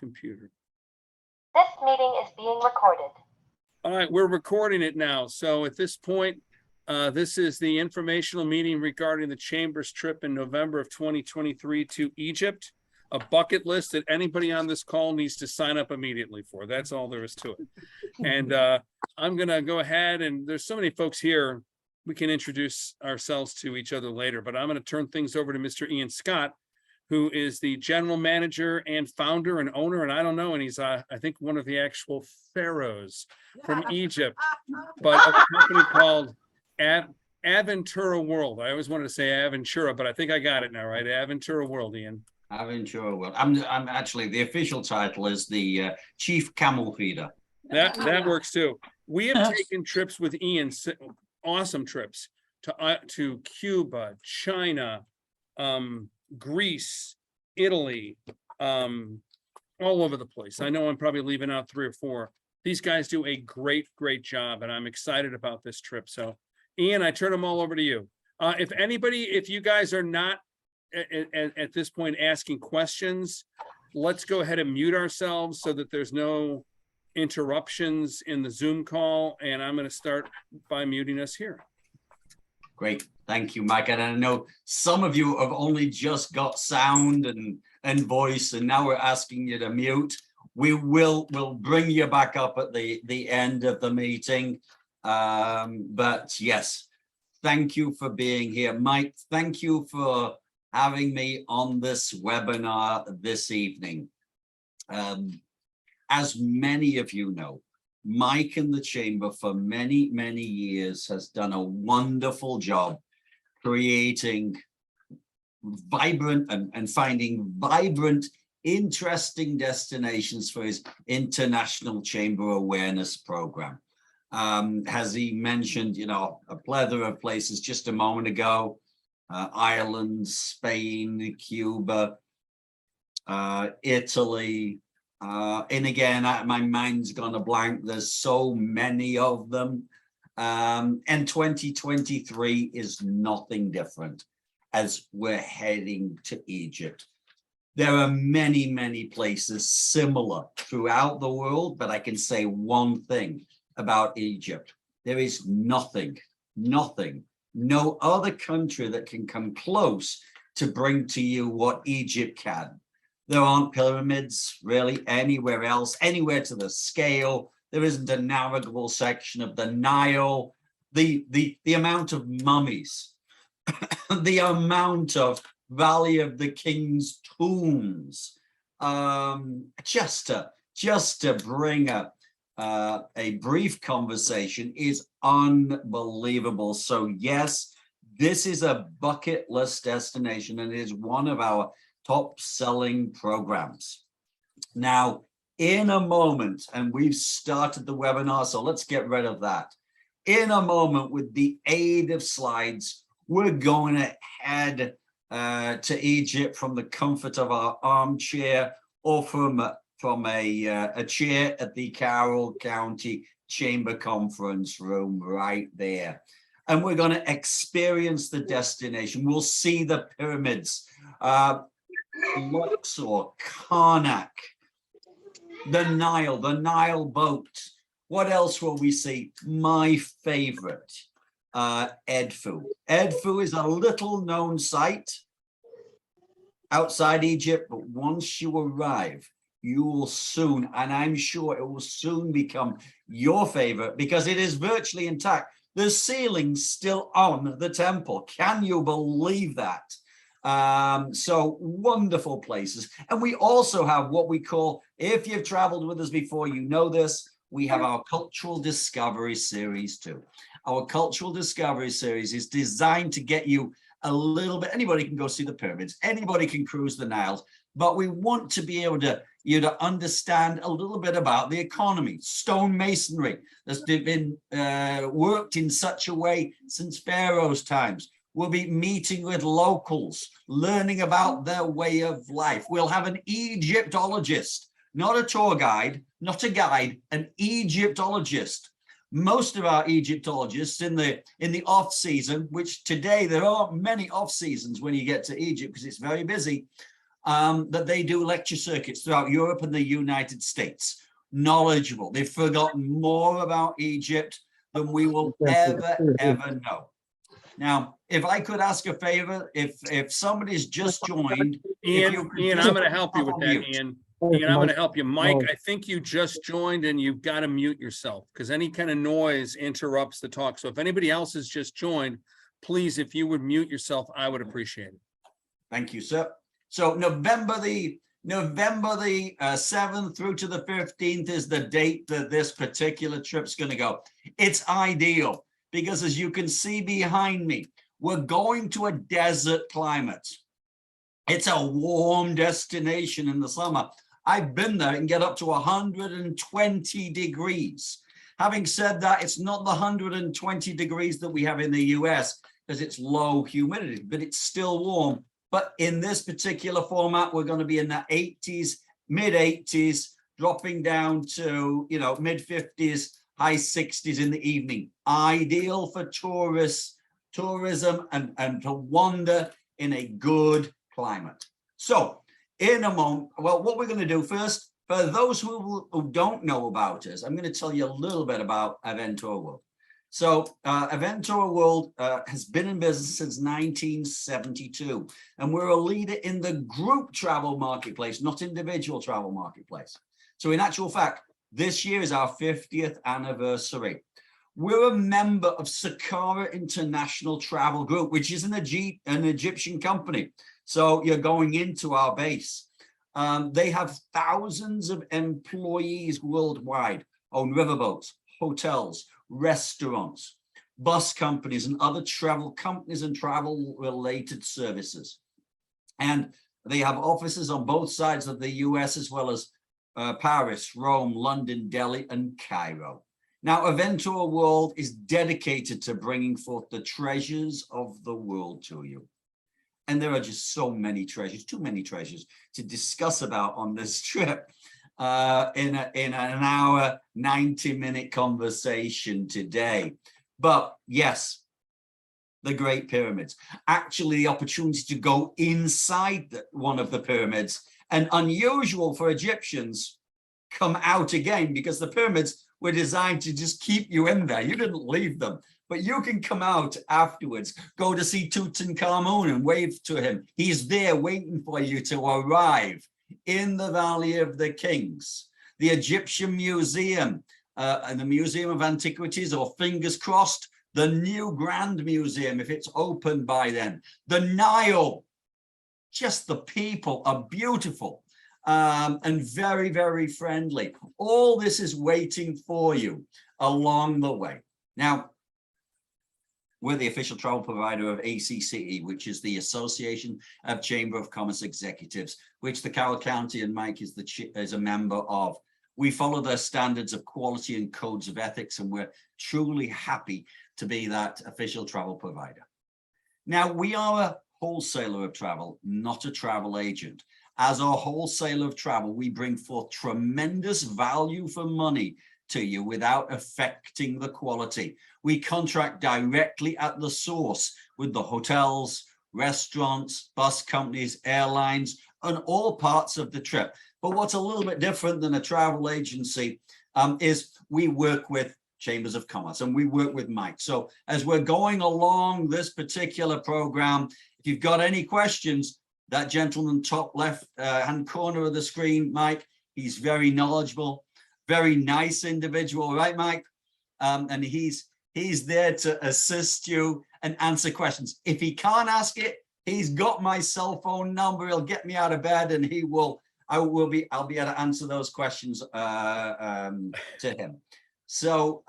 computer. This meeting is being recorded. All right, we're recording it now. So at this point, this is the informational meeting regarding the Chamber's trip in November of 2023 to Egypt. A bucket list that anybody on this call needs to sign up immediately for. That's all there is to it. And I'm gonna go ahead, and there's so many folks here, we can introduce ourselves to each other later, but I'm gonna turn things over to Mr. Ian Scott, who is the general manager and founder and owner, and I don't know, and he's I think one of the actual pharaohs from Egypt, but of a company called Aventura World. I always wanted to say Aventura, but I think I got it now, right? Aventura World, Ian. Aventura World. I'm actually, the official title is the chief camel feeder. That works too. We have taken trips with Ian, awesome trips to Cuba, China, Greece, Italy, all over the place. I know I'm probably leaving out 3 or 4. These guys do a great job, and I'm excited about this trip. So, Ian, I turn them all over to you. If you guys are not at this point asking questions, let's go ahead and mute ourselves so that there's no interruptions in the Zoom call, and I'm going to start by muting us here. Great, thank you, Mike. And I know some of you have only just got sound and voice, and now we're asking you to mute. We'll bring you back up at the end of the meeting. But yes, thank you for being here, Mike. Thank you for having me on this webinar this evening. As many of you know, Mike and the Chamber for many years has done a wonderful job creating vibrant and finding vibrant, interesting destinations for his International Chamber Awareness Program. As he mentioned, you know, a plethora of places just a moment ago, Ireland, Spain, Cuba, Italy, and again, my mind's gone a blank. There's so many of them. And 2023 is nothing different as we're heading to Egypt. There are many places similar throughout the world, but I can say one thing about Egypt. There is nothing, no other country that can come close to bring to you what Egypt can. There aren't pyramids really anywhere else, anywhere to the scale. There isn't a navigable section of the Nile. The amount of mummies, the amount of Valley of the King's tombs, just to bring a brief conversation is unbelievable. So yes, this is a bucket list destination, and it is one of our top selling programs. Now, in a moment, and we've started the webinar, so let's get rid of that. In a moment, with the aid of slides, we're going to head to Egypt from the comfort of our armchair or from a chair at the Carroll County Chamber Conference Room right there. And we're going to experience the destination. We'll see the pyramids, Luxor, Karnak, the Nile boat. What else will we see? My favorite, Edfu. Edfu is a little known site outside Egypt, but once you arrive, you will soon, and I'm sure it will soon become your favorite because it is virtually intact. The ceiling's still on the temple. Can you believe that? So wonderful places. And we also have what we call, if you've traveled with us before, you know this, we have our Cultural Discovery Series too. Our Cultural Discovery Series is designed to get you a little bit, anybody can go see the pyramids, anybody can cruise the Niles, but we want to be able to understand a little bit about the economy, stonemasonry that's been worked in such a way since Pharaoh's times. We'll be meeting with locals, learning about their way of life. We'll have an Egyptologist, not a tour guide, not a guide, an Egyptologist. Most of our Egyptologists in the off season, which today there aren't many off seasons when you get to Egypt because it's very busy, that they do lecture circuits throughout Europe and the United States. Knowledgeable. They've forgotten more about Egypt than we will ever know. Now, if I could ask a favor, if somebody's just joined, if you could Ian, just I'm gonna put help you with yourself that, on mute. Ian. Ian, I'm gonna help you. Mike, I think you just joined and you've got to mute yourself because any kind of noise interrupts the talk. So if anybody else has just joined, please, if you would mute yourself, I would appreciate it. Thank you, sir. So November the 7th through to the 15th is the date that this particular trip's going to go. It's ideal because, as you can see behind me, we're going to a desert climate. It's a warm destination in the summer. I've been there and get up to 120 degrees. Having said that, it's not the 120 degrees that we have in the US because it's low humidity, but it's still warm. But in this particular format, we're going to be in the 80s, mid 80s, dropping down to, mid 50s, high 60s in the evening. Ideal for tourism and to wander in a good climate. So in a moment, well, what we're going to do first, for those who don't know about us, I'm going to tell you a little bit about Aventura World. So Aventura World has been in business since 1972, and we're a leader in the group travel marketplace, not individual travel marketplace. So in actual fact, this year is our 50th anniversary. We're a member of Sakara International Travel Group, which is an Egyptian company. So you're going into our base. They have thousands of employees worldwide, own riverboats, hotels, restaurants, bus companies, and other travel companies and travel related services. And they have offices on both sides of the US, as well as Paris, Rome, London, Delhi, and Cairo. Now, Aventura World is dedicated to bringing forth the treasures of the world to you. And there are just so many treasures, too many treasures to discuss about on this trip. In an hour, 90-minute conversation today. But yes, the Great Pyramids. Actually, the opportunity to go inside one of the pyramids, and unusual for Egyptians, come out again, because the pyramids were designed to just keep you in there. You didn't leave them, but you can come out afterwards, go to see Tutankhamun and wave to him. He's there waiting for you to arrive in the Valley of the Kings. The Egyptian Museum and the Museum of Antiquities, or fingers crossed, the new Grand Museum, if it's open by then. The Nile, just the people are beautiful and very, very friendly. All this is waiting for you along the way. Now, we're the official travel provider of ACCE, which is the Association of Chamber of Commerce Executives, which the Carroll County and Mike is a member of. We follow their standards of quality and codes of ethics, and we're truly happy to be that official travel provider. Now, we are a wholesaler of travel, not a travel agent. As a wholesaler of travel, we bring forth tremendous value for money to you without affecting the quality. We contract directly at the source with the hotels, restaurants, bus companies, airlines, and all parts of the trip. But what's a little bit different than a travel agency is we work with chambers of commerce and we work with Mike. So as we're going along this particular program, if you've got any questions, that gentleman top left hand corner of the screen, Mike, he's very knowledgeable, very nice individual, right, Mike? And he's there to assist you and answer questions. If he can't ask it, he's got my cell phone number. He'll get me out of bed, and I'll be able to answer those questions to him. So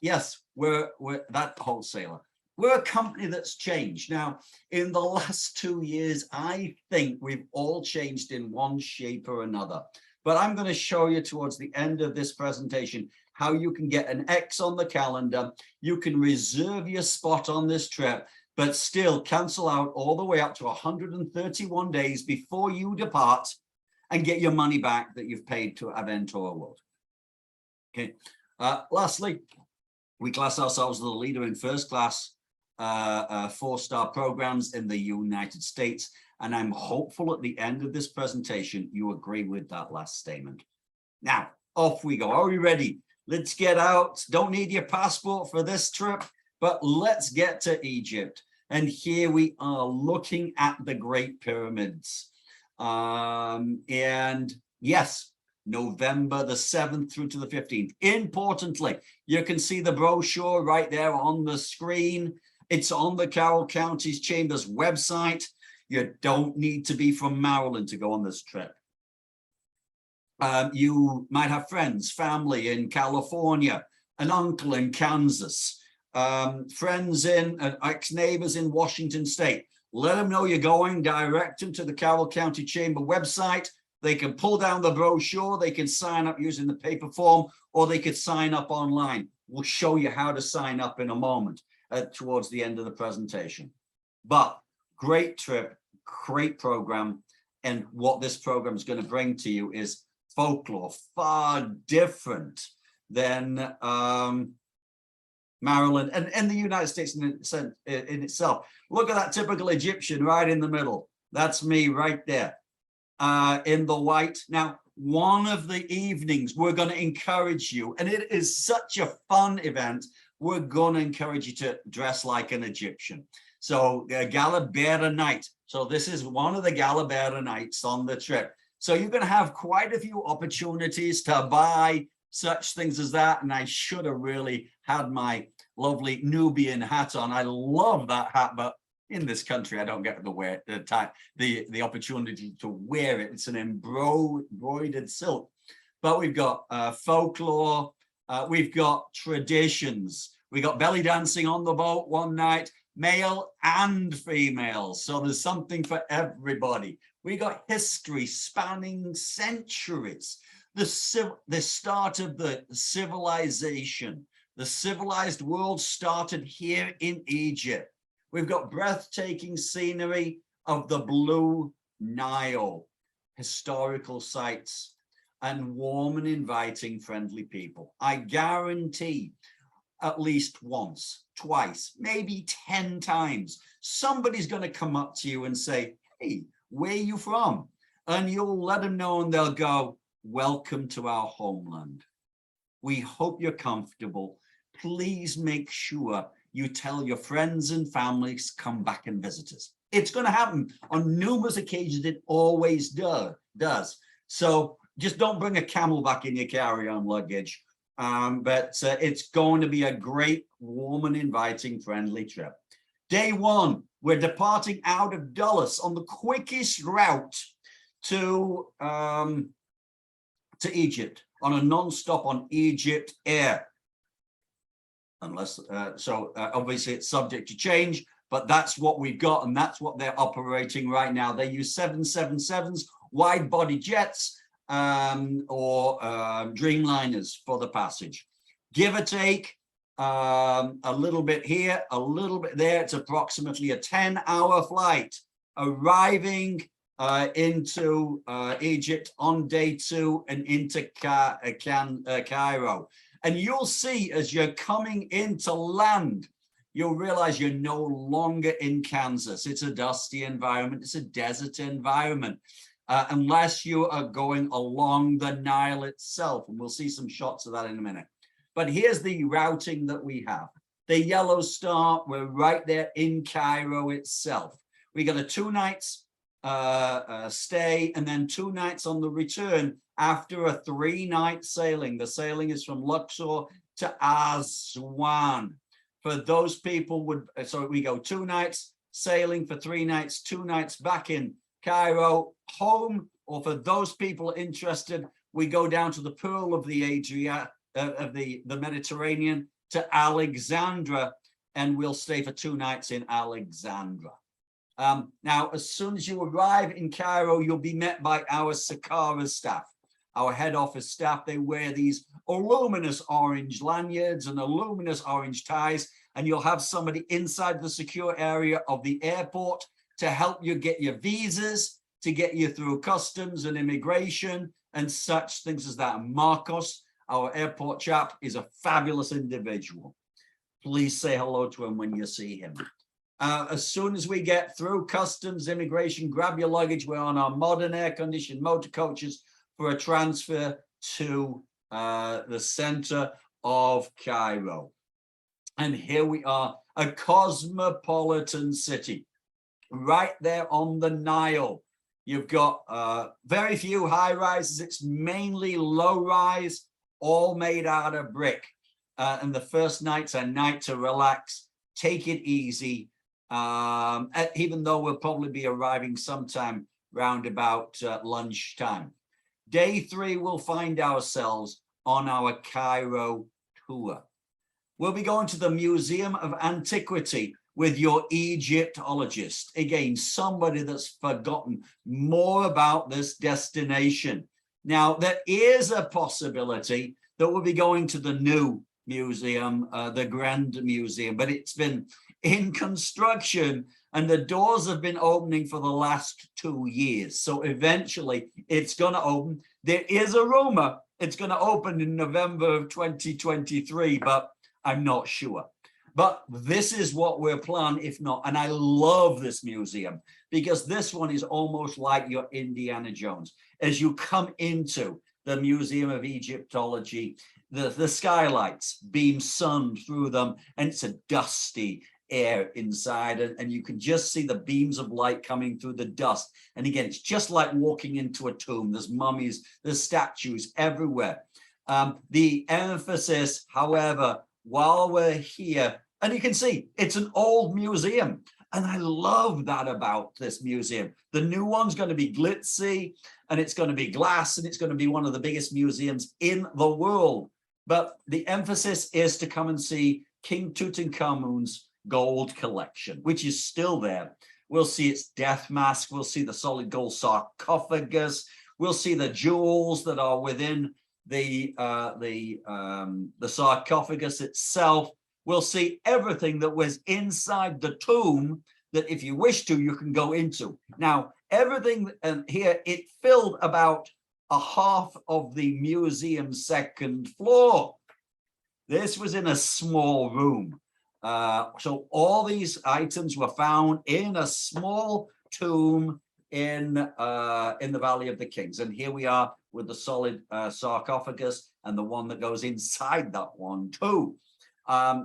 yes, we're that wholesaler. We're a company that's changed. Now, in the last 2 years, I think we've all changed in one shape or another. But I'm going to show you towards the end of this presentation how you can get an X on the calendar. You can reserve your spot on this trip, but still cancel out all the way up to 131 days before you depart and get your money back that you've paid to Aventura World. Okay. Lastly, we class ourselves as the leader in first class 4-star programs in the United States And I'm hopeful at the end of this presentation, you agree with that last statement. Now, off we go. Are we ready? Let's get out. Don't need your passport for this trip, but let's get to Egypt. And here we are looking at the Great Pyramids. And yes, November the 7th through to the 15th. Importantly, you can see the brochure right there on the screen. It's on the Carroll County Chamber's website. You don't need to be from Maryland to go on this trip. You might have friends, family in California, an uncle in Kansas, friends in, ex-neighbors in Washington State. Let them know you're going, direct them to the Carroll County Chamber website. They can pull down the brochure, they can sign up using the paper form, or they could sign up online. We'll show you how to sign up in a moment towards the end of the presentation. But great trip, great program. And what this program is going to bring to you is folklore, far different than Maryland and the United States in itself. Look at that typical Egyptian right in the middle. That's me right there in the white. Now, one of the evenings, we're going to encourage you, and it is such a fun event, we're going to encourage you to dress like an Egyptian. So Gala Beara night. So this is one of the Gala Beara nights on the trip. So you're going to have quite a few opportunities to buy such things as that. And I should have really had my lovely Nubian hat on. I love that hat, but in this country, I don't get the opportunity to wear it. It's an embroidered silk. But we've got folklore, we've got traditions. We got belly dancing on the boat one night, male and female. So there's something for everybody. We got history spanning centuries. The start of the civilization. The civilized world started here in Egypt. We've got breathtaking scenery of the Blue Nile, historical sites, and warm and inviting, friendly people. I guarantee at least once, twice, maybe 10 times, somebody's going to come up to you and say, hey, where are you from? And you'll let them know and they'll go, welcome to our homeland. We hope you're comfortable. Please make sure you tell your friends and families, come back and visit us. It's going to happen on numerous occasions. It always does. So just don't bring a camelback in your carry-on luggage. But it's going to be a great, warm and inviting, friendly trip. Day one, we're departing out of Dulles on the quickest route to Egypt on a non-stop on Egypt Air. Unless, obviously it's subject to change, but that's what we've got and that's what they're operating right now. They use 777s, wide body jets, or Dreamliners for the passage. Give or take a little bit here, a little bit there. It's approximately a 10-hour flight arriving into Egypt on day 2 and into Cairo. And you'll see as you're coming into land, you'll realize you're no longer in Kansas. It's a dusty environment. It's a desert environment. Unless you are going along the Nile itself. And we'll see some shots of that in a minute. But here's the routing that we have. The yellow star, we're right there in Cairo itself. We got a 2 nights stay and then 2 nights on the return after a 3-night sailing. The sailing is from Luxor to Aswan. For those people so we go 2 nights sailing for 3 nights, 2 nights back in Cairo, home, or for those people interested, we go down to the Pearl of the Adria, of the Mediterranean to Alexandria, and we'll stay for 2 nights in Alexandria. Now, as soon as you arrive in Cairo, you'll be met by our Saqqara staff, our head office staff. They wear these luminous orange lanyards and luminous orange ties, and you'll have somebody inside the secure area of the airport to help you get your visas, to get you through customs and immigration and such things as that. And Marcos, our airport chap, is a fabulous individual. Please say hello to him when you see him. As soon as we get through customs, immigration, grab your luggage. We're on our modern air-conditioned motor coaches for a transfer to the center of Cairo. And here we are, a cosmopolitan city, right there on the Nile. You've got very few high rises. It's mainly low rise, all made out of brick. And the first night's a night to relax, take it easy. Even though we'll probably be arriving sometime round about lunchtime. Day 3, we'll find ourselves on our Cairo tour. We'll be going to the Museum of Antiquity with your Egyptologist. Again, somebody that's forgotten more about this destination. Now, there is a possibility that we'll be going to the new museum, the Grand Museum, but it's been in construction and the doors have been opening for the last 2 years. So eventually it's going to open. There is a rumor it's going to open in November of 2023, but I'm not sure. But this is what we're planning, if not. And I love this museum because this one is almost like your Indiana Jones. As you come into the Museum of Egyptology, the skylights beam sun through them, and it's a dusty air inside, and you can just see the beams of light coming through the dust. And again, it's just like walking into a tomb. There's mummies, there's statues everywhere. The emphasis, however, while we're here, and you can see it's an old museum, and I love that about this museum. The new one's going to be glitzy, and it's going to be glass, and it's going to be one of the biggest museums in the world. But the emphasis is to come and see King Tutankhamun's gold collection, which is still there. We'll see its death mask. We'll see the solid gold sarcophagus. We'll see the jewels that are within the sarcophagus itself. We'll see everything that was inside the tomb that, if you wish to, you can go into. Now, everything here, it filled about a half of the museum's second floor. This was in a small room. So all these items were found in a small tomb in the Valley of the Kings. And here we are with the solid sarcophagus and the one that goes inside that one too.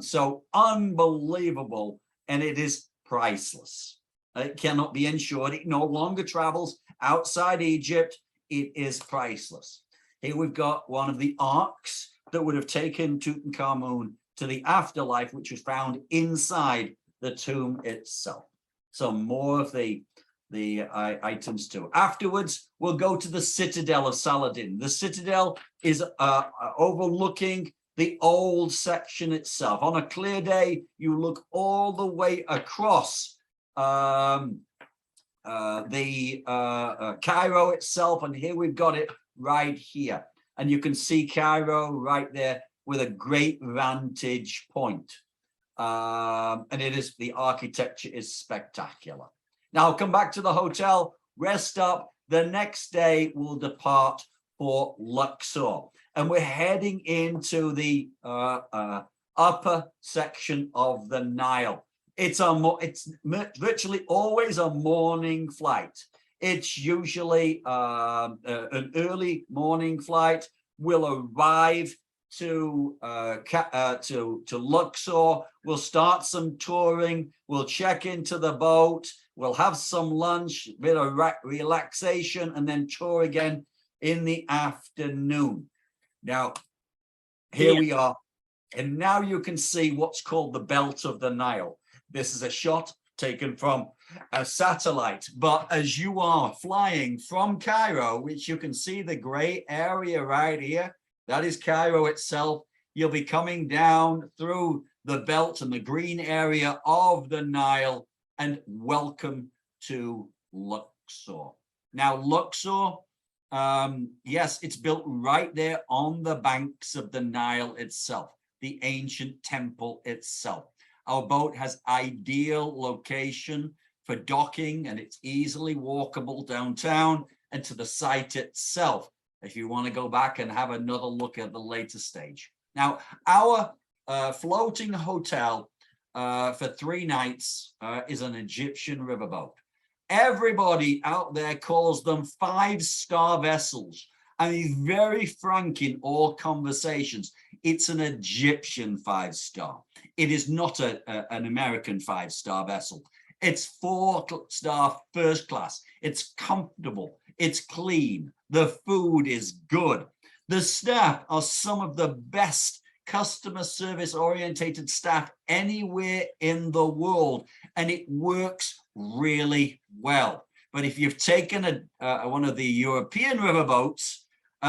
So unbelievable, and it is priceless. It cannot be insured. It no longer travels outside Egypt. It is priceless. Here we've got one of the arks that would have taken Tutankhamun to the afterlife, which was found inside the tomb itself. So more of the items too. Afterwards, we'll go to the Citadel of Saladin. The Citadel is overlooking the old section itself. On a clear day, you look all the way across Cairo itself, and here we've got it right here. And you can see Cairo right there with a great vantage point. And the architecture is spectacular. Now I'll come back to the hotel, rest up. The next day we'll depart for Luxor. And we're heading into the upper section of the Nile. It's virtually always a morning flight. It's usually an early morning flight. We'll arrive to Luxor. We'll start some touring. We'll check into the boat. We'll have some lunch, a bit of relaxation, and then tour again in the afternoon. Now, here we are. And now you can see what's called the Belt of the Nile. This is a shot taken from a satellite. But as you are flying from Cairo, which you can see the gray area right here, that is Cairo itself. You'll be coming down through the belt and the green area of the Nile, and welcome to Luxor. Now, Luxor, yes, it's built right there on the banks of the Nile itself, the ancient temple itself. Our boat has ideal location for docking, and it's easily walkable downtown and to the site itself if you want to go back and have another look at the later stage. Now, our floating hotel for 3 nights is an Egyptian riverboat. Everybody out there calls them 5-star vessels. And he's very frank in all conversations. It's an Egyptian 5-star. It is not an American 5-star vessel. It's 4-star first class. It's comfortable. It's clean. The food is good. The staff are some of the best customer service orientated staff anywhere in the world, and it works really well. But if you've taken one of the European riverboats,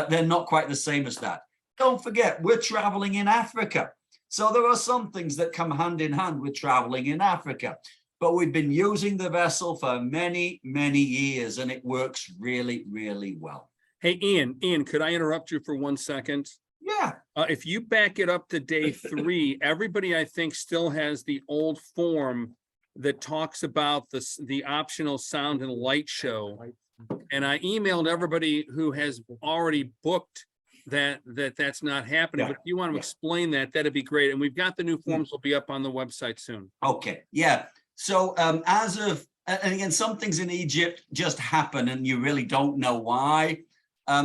they're not quite the same as that. Don't forget, we're traveling in Africa. So there are some things that come hand in hand with traveling in Africa. But we've been using the vessel for many, many years, and it works really, really well. Hey, Ian, could I interrupt you for 1 second? Yeah. If you back it up to day 3, everybody, I think, still has the old form that talks about the optional sound and light show. And I emailed everybody who has already booked that's not happening. Yeah. But if you want to explain that, that'd be great. And we've got the new forms will be up on the website soon. Okay. Yeah. So as of, and again, some things in Egypt just happen and you really don't know why.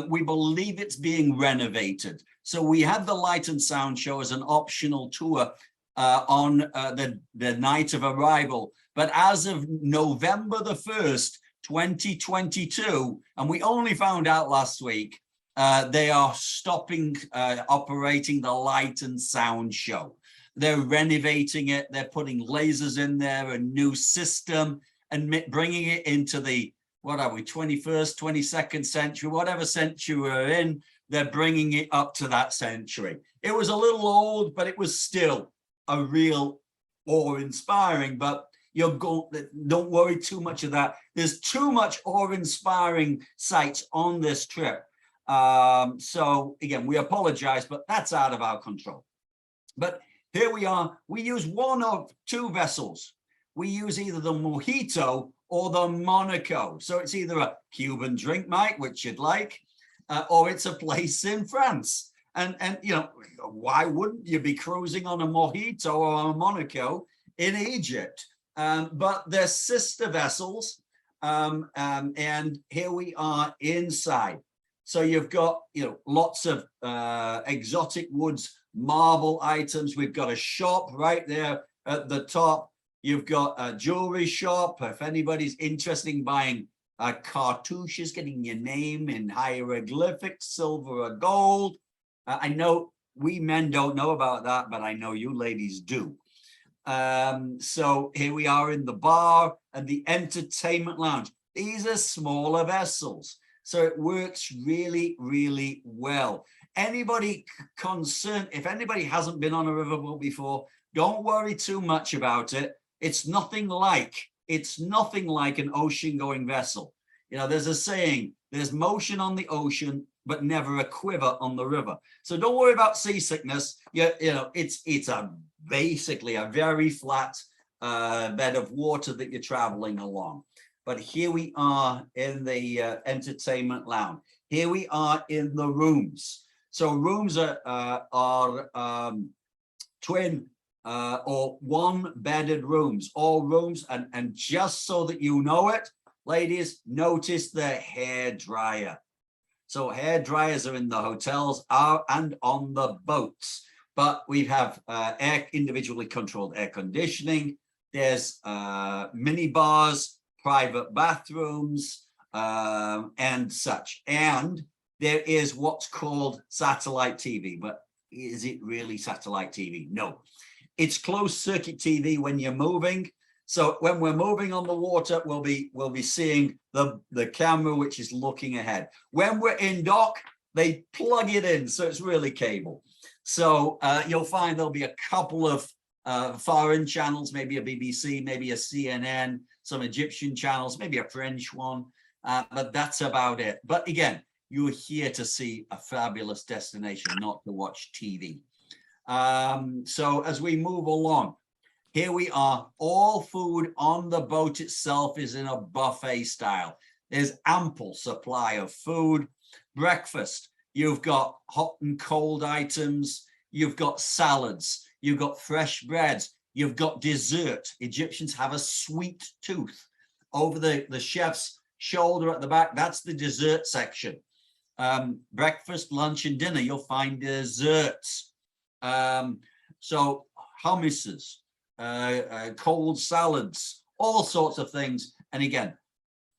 We believe it's being renovated. So we had the light and sound show as an optional tour on the night of arrival. But as of November the 1st, 2022, and we only found out last week, they are stopping operating the light and sound show. They're renovating it. They're putting lasers in there, a new system, and bringing it into the, what are we, 21st, 22nd century, whatever century we're in, they're bringing it up to that century. It was a little old, but it was still a real awe-inspiring, but don't worry too much of that. There's too much awe-inspiring sights on this trip. So again, we apologize, but that's out of our control. But here we are. We use one of 2 vessels. We use either the Mojito or the Monaco. So it's either a Cuban drink, Mike, which you'd like, or it's a place in France. And you know, why wouldn't you be cruising on a Mojito or a Monaco in Egypt? But they're sister vessels. And here we are inside. So you've got, you know, lots of exotic woods, marble items. We've got a shop right there at the top. You've got a jewelry shop. If anybody's interested in buying cartouches, getting your name in hieroglyphics, silver or gold. I know we men don't know about that, but I know you ladies do. So here we are in the bar and the entertainment lounge. These are smaller vessels. So it works really, really well. Anybody concerned, if anybody hasn't been on a riverboat before, don't worry too much about it. It's nothing like an ocean-going vessel. You know, there's a saying, there's motion on the ocean, but never a quiver on the river. So don't worry about seasickness. You know, it's basically a very flat bed of water that you're traveling along. But here we are in the entertainment lounge. Here we are in the rooms. So rooms are twin or 1-bedded rooms, all rooms. And just so that you know it, ladies, notice the hair dryer. So hair dryers are in the hotels and on the boats. But we have individually controlled air conditioning. There's mini bars, private bathrooms, and such. And there is what's called satellite TV. But is it really satellite TV? No. It's closed circuit TV when you're moving. So when we're moving on the water, we'll be seeing the camera, which is looking ahead. When we're in dock, they plug it in. So it's really cable. So you'll find there'll be a couple of foreign channels, maybe a BBC, maybe a CNN, some Egyptian channels, maybe a French one, but that's about it. But again, you're here to see a fabulous destination, not to watch TV. So as we move along, here we are. All food on the boat itself is in a buffet style. There's ample supply of food. Breakfast, you've got hot and cold items. You've got salads. You've got fresh breads. You've got dessert. Egyptians have a sweet tooth. Over the chef's shoulder at the back, that's the dessert section. Breakfast, lunch, and dinner, you'll find desserts. So hummuses, cold salads, all sorts of things. And again,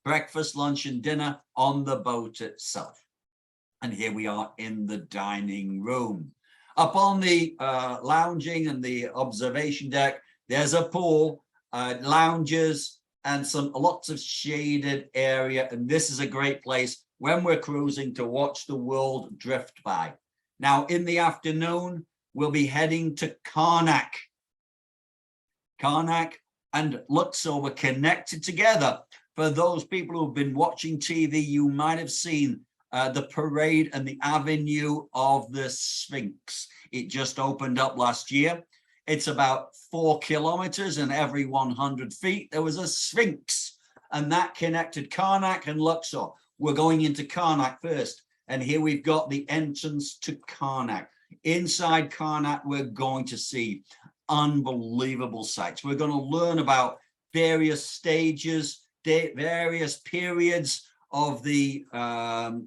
breakfast, lunch, and dinner on the boat itself. And here we are in the dining room. Up on the lounging and the observation deck, there's a pool, lounges, and lots of shaded area. And this is a great place when we're cruising to watch the world drift by. Now, in the afternoon, we'll be heading to Karnak. Karnak and Luxor were connected together. For those people who've been watching TV, you might have seen the parade and the avenue of the Sphinx. It just opened up last year. It's about 4 kilometers, and every 100 feet there was a Sphinx, and that connected Karnak and Luxor. We're going into Karnak first, and here we've got the entrance to Karnak. Inside Karnak, we're going to see unbelievable sights. We're going to learn about various stages, various periods of the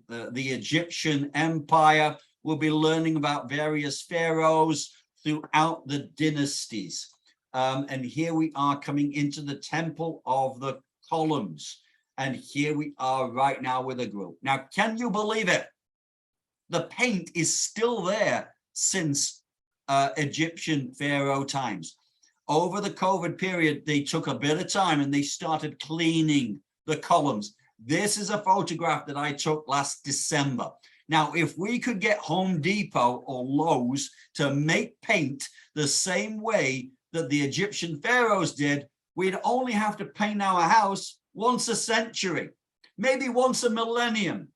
Egyptian empire. We'll be learning about various pharaohs throughout the dynasties. And here we are coming into the Temple of the Columns. And here we are right now with a group. Now, can you believe it? The paint is still there since Egyptian pharaoh times. Over the COVID period, they took a bit of time and they started cleaning the columns. This is a photograph that I took last December. Now, if we could get Home Depot or Lowe's to make paint the same way that the Egyptian pharaohs did, we'd only have to paint our house once a century, maybe once a millennium.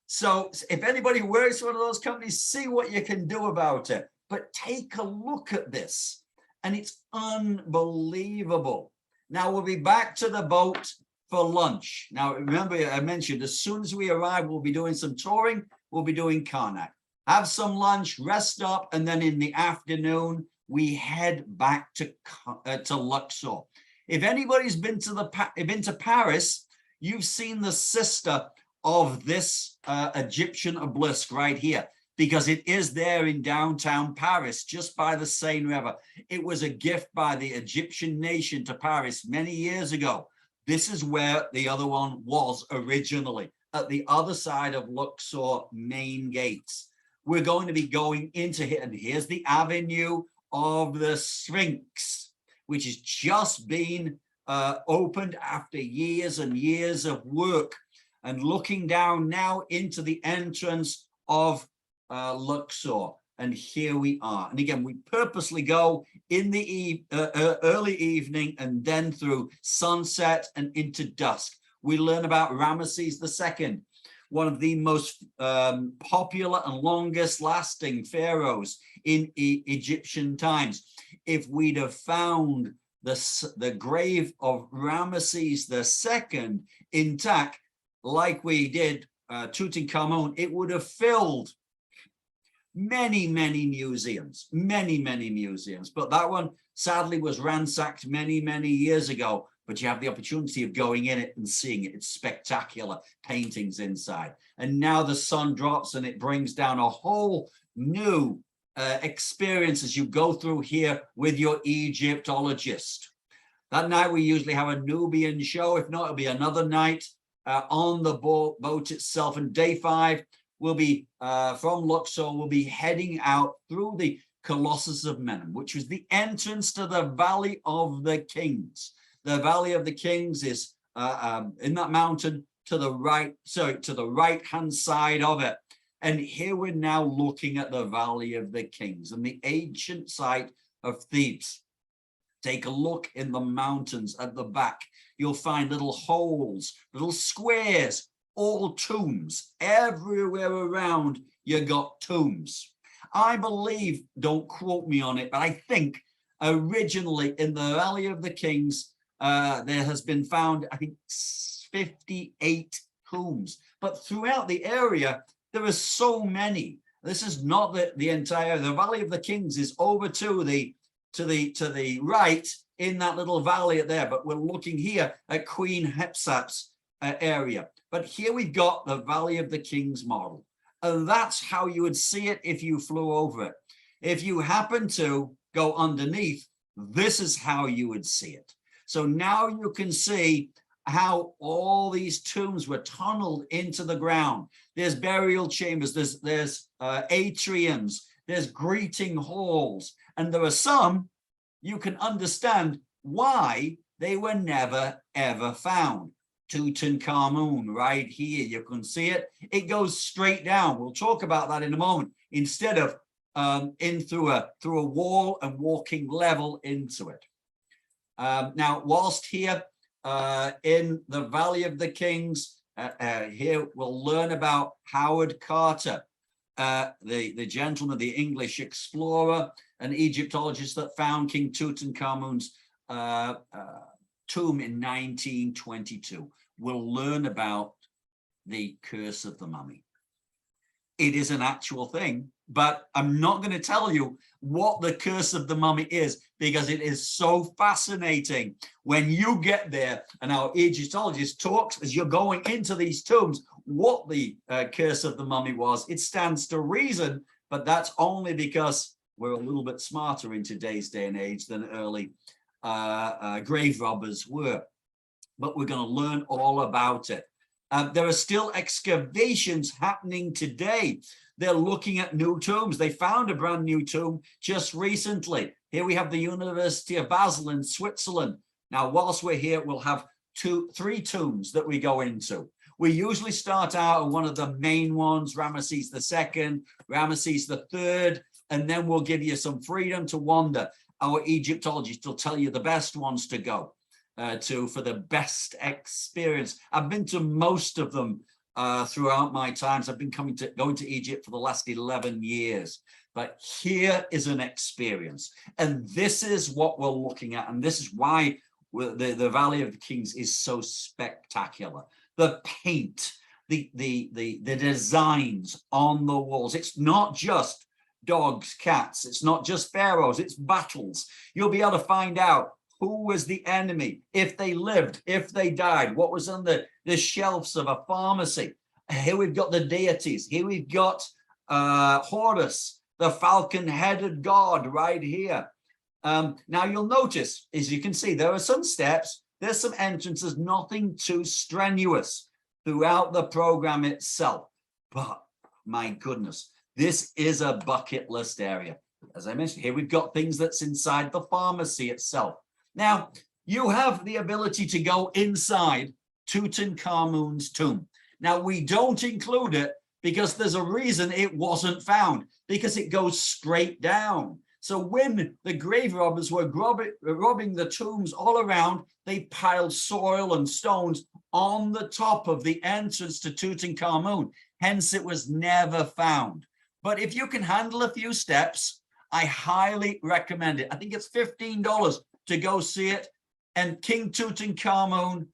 So if anybody works for one of those companies, see what you can do about it. But take a look at this, and it's unbelievable. Now, we'll be back to the boat for lunch. Now, remember, I mentioned as soon as we arrive, we'll be doing some touring. We'll be doing Karnak. Have some lunch, rest up, and then in the afternoon, we head back to Luxor. If anybody's been to Paris, you've seen the sister of this Egyptian obelisk right here, because it is there in downtown Paris, just by the Seine River. It was a gift by the Egyptian nation to Paris many years ago. This is where the other one was originally, at the other side of Luxor main gates. We're going to be going into here, and here's the avenue of the Sphinx, which has just been opened after years and years of work, and looking down now into the entrance of Luxor. And here we are. And again, we purposely go in the early evening and then through sunset and into dusk. We learn about Ramesses II, one of the most popular and longest lasting pharaohs in Egyptian times. If we'd have found the grave of Ramesses II intact, like we did Tutankhamun, it would have filled many museums, many museums. But that one sadly was ransacked many years ago. But you have the opportunity of going in it and seeing it. It's spectacular paintings inside. And now the sun drops and it brings down a whole new experience as you go through here with your Egyptologist. That night we usually have a Nubian show. If not, it'll be another night on the boat itself. And day 5 will be from Luxor. We'll be heading out through the Colossus of Menem, which was the entrance to the Valley of the Kings. The Valley of the Kings is in that mountain to the right, to the right-hand side of it. And here we're now looking at the Valley of the Kings and the ancient site of Thebes. Take a look in the mountains at the back. You'll find little holes, little squares, all tombs. Everywhere around, you got tombs. I believe, don't quote me on it, but I think originally in the Valley of the Kings, there has been found, I think, 58 tombs. But throughout the area, there are so many. This is not the entire, the Valley of the Kings is over to the to the right in that little valley there, but we're looking here at Queen Hepsat's area. But here we've got the Valley of the Kings model, and that's how you would see it if you flew over it. If you happen to go underneath, this is how you would see it. So now you can see how all these tombs were tunneled into the ground. There's burial chambers, there's atriums, there's greeting halls, and there are some you can understand why they were never ever found. Tutankhamun right here, you can see it. It goes straight down. We'll talk about that in a moment. Instead of in through a wall and walking level into it. Now, whilst here in the Valley of the Kings, here we'll learn about Howard Carter, the gentleman, the English explorer and Egyptologist that found King Tutankhamun's tomb in 1922. We'll learn about the curse of the mummy. It is an actual thing, but I'm not going to tell you what the curse of the mummy is, because it is so fascinating when you get there and our Egyptologist talks as you're going into these tombs what the curse of the mummy was. It stands to reason, but that's only because we're a little bit smarter in today's day and age than early grave robbers were. But we're going to learn all about it. There are still excavations happening today. They're looking at new tombs. They found a brand new tomb just recently. Here we have the University of Basel in Switzerland. Now, whilst we're here, we'll have three tombs that we go into. We usually start out at one of the main ones, Ramesses II, Ramesses III, and then we'll give you some freedom to wander. Our Egyptologists will tell you the best ones to go to for the best experience. I've been to most of them throughout my times. I've been going to Egypt for the last 11 years. But here is an experience. And this is what we're looking at. And this is why the Valley of the Kings is so spectacular. The paint, the designs on the walls. It's not just dogs, cats. It's not just pharaohs. It's battles. You'll be able to find out who was the enemy, if they lived, if they died, what was on the shelves of a pharmacy. Here we've got the deities. Here we've got Horus, the falcon-headed god right here. Now you'll notice, as you can see, there are some steps, there's some entrances, nothing too strenuous throughout the program itself. But my goodness, this is a bucket list area. As I mentioned, here we've got things that's inside the pharmacy itself. Now, you have the ability to go inside Tutankhamun's tomb. Now, we don't include it because there's a reason it wasn't found, because it goes straight down. So when the grave robbers were robbing the tombs all around, they piled soil and stones on the top of the entrance to Tutankhamun. Hence, it was never found. But if you can handle a few steps, I highly recommend it. I think it's $15 to go see it. And King Tutankhamun,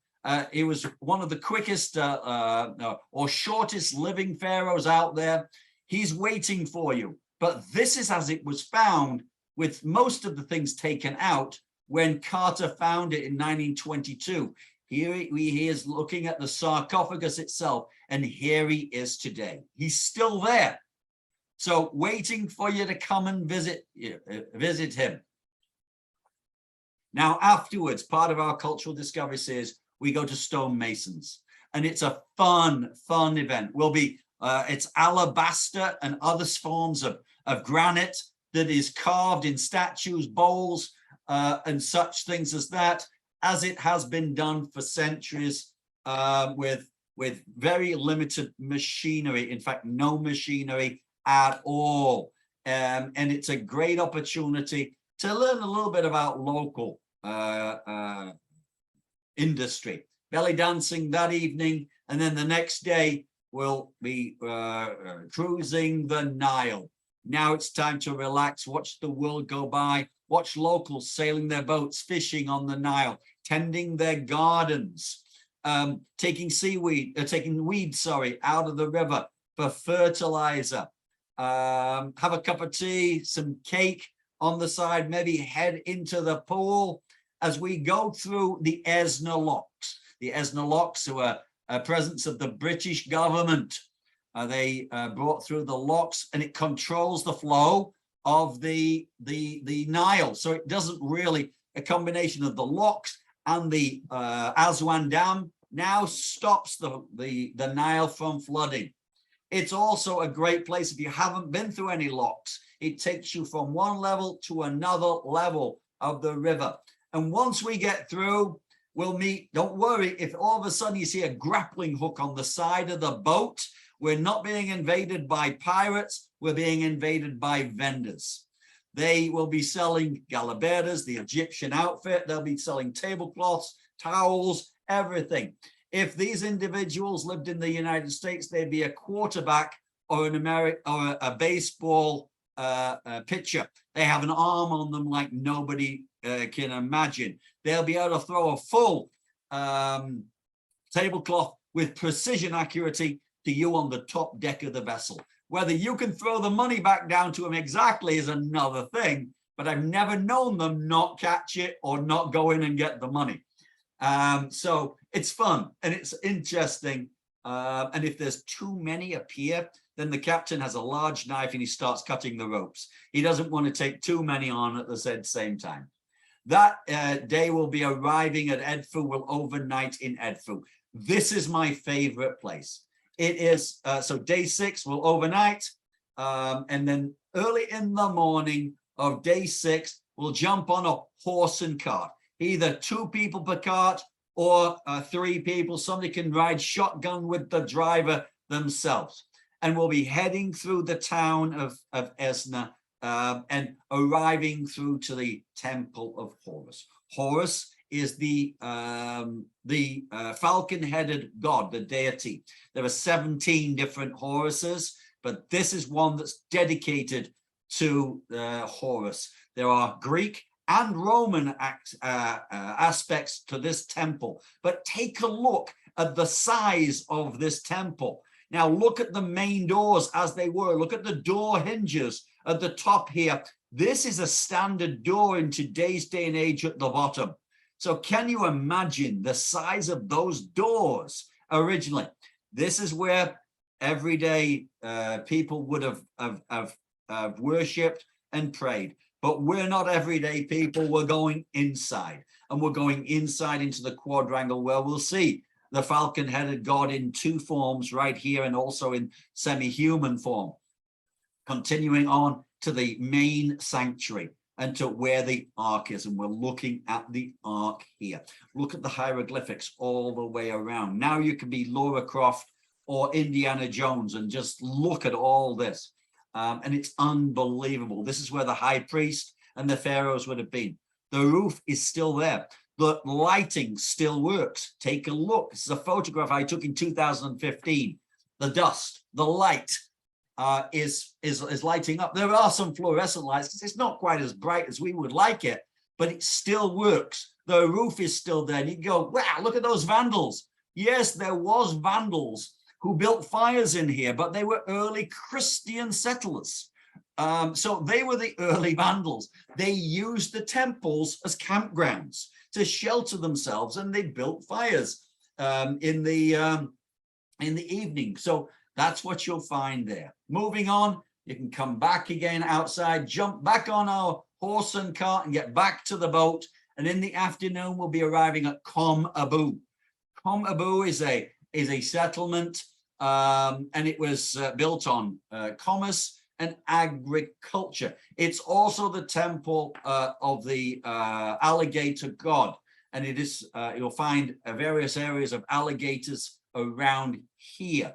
he was one of the quickest or shortest living pharaohs out there. He's waiting for you. But this is as it was found, with most of the things taken out when Carter found it in 1922. Here he is looking at the sarcophagus itself, and here he is today. He's still there. So waiting for you to come and visit him. Now, afterwards, part of our cultural discovery series, we go to stonemasons, and it's a fun event. It's alabaster and other forms of granite that is carved in statues, bowls, and such things as that, as it has been done for centuries with very limited machinery. In fact, no machinery at all. And it's a great opportunity to learn a little bit about local industry. Belly dancing that evening, and then the next day we'll be cruising the Nile. Now it's time to relax, watch the world go by, watch locals sailing their boats, fishing on the Nile, tending their gardens, taking weeds out of the river for fertilizer. Have a cup of tea, some cake on the side, maybe head into the pool as we go through the Esna locks. The Esna locks, who are a presence of the British government. They brought through the locks, and it controls the flow of the Nile. So it doesn't really, a combination of the locks and the Aswan Dam now stops the Nile from flooding. It's also a great place if you haven't been through any locks. It takes you from one level to another level of the river. And once we get through, we'll meet, don't worry, if all of a sudden you see a grappling hook on the side of the boat, we're not being invaded by pirates, we're being invaded by vendors. They will be selling galaberas, the Egyptian outfit, they'll be selling tablecloths, towels, everything. If these individuals lived in the United States, they'd be a quarterback or a baseball pitcher. They have an arm on them like nobody can imagine. They'll be able to throw a full tablecloth with precision accuracy to you on the top deck of the vessel. Whether you can throw the money back down to them exactly is another thing, but I've never known them not catch it or not go in and get the money. So it's fun and it's interesting. And if there's too many appear, then the captain has a large knife and he starts cutting the ropes. He doesn't want to take too many on at the same time. That day will be arriving at Edfu, will overnight in Edfu. This is my favorite place. It is, so day 6 will overnight, and then early in the morning of day 6, we'll jump on a horse and cart, either 2 people per cart or 3 people. Somebody can ride shotgun with the driver themselves. And we'll be heading through the town of Esna and arriving through to the Temple of Horus. Horus is the falcon-headed god, the deity. There are 17 different Horuses, but this is one that's dedicated to Horus. There are Greek and Roman aspects to this temple, but take a look at the size of this temple. Now look at the main doors as they were. Look at the door hinges at the top here. This is a standard door in today's day and age at the bottom. So can you imagine the size of those doors originally? This is where everyday people would have worshipped and prayed. But we're not everyday people. We're going inside. And we're going inside into the quadrangle where we'll see the falcon-headed god in 2 forms right here and also in semi-human form. Continuing on to the main sanctuary and to where the ark is. And we're looking at the ark here. Look at the hieroglyphics all the way around. Now you can be Laura Croft or Indiana Jones and just look at all this. And it's unbelievable. This is where the high priest and the pharaohs would have been. The roof is still there. The lighting still works. Take a look. This is a photograph I took in 2015. The dust, the light is lighting up. There are some fluorescent lights because it's not quite as bright as we would like it, but it still works. The roof is still there. And you go, wow, look at those vandals. Yes, there was vandals who built fires in here, but they were early Christian settlers. So they were the early vandals. They used the temples as campgrounds to shelter themselves, and they built fires in the evening. So that's what you'll find there. Moving on, you can come back again outside, jump back on our horse and cart and get back to the boat. And in the afternoon, we'll be arriving at Kom Abu. Kom Abu is a settlement, and it was built on commerce and agriculture. It's also the temple of the alligator god, and it is you'll find various areas of alligators around here.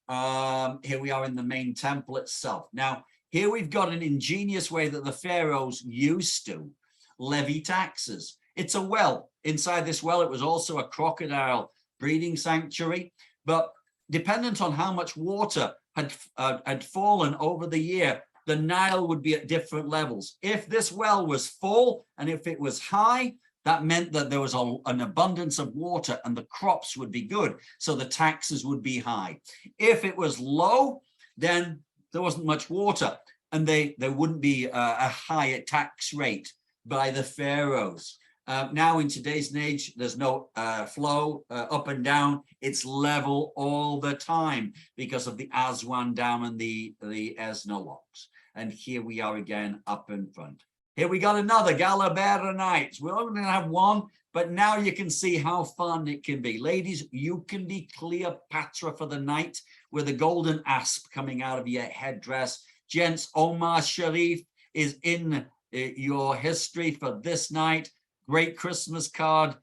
Here we are in the main temple itself. Now here we've got an ingenious way that the pharaohs used to levy taxes. It's a well. Inside this well, it was also a crocodile breeding sanctuary, but dependent on how much water had fallen over the year, the Nile would be at different levels. If this well was full and if it was high, that meant that there was an abundance of water and the crops would be good, so the taxes would be high. If it was low, then there wasn't much water. and there wouldn't be a higher tax rate by the pharaohs. Now in today's age, there's no flow up and down. It's level all the time because of the Aswan Dam and the Esna locks. And here we are again up in front. Here we got another Galabera Nights. We're only going to have one, but now you can see how fun it can be. Ladies, you can be Cleopatra for the night with a golden asp coming out of your headdress. Gents, Omar Sharif is in your history for this night. Great Christmas card,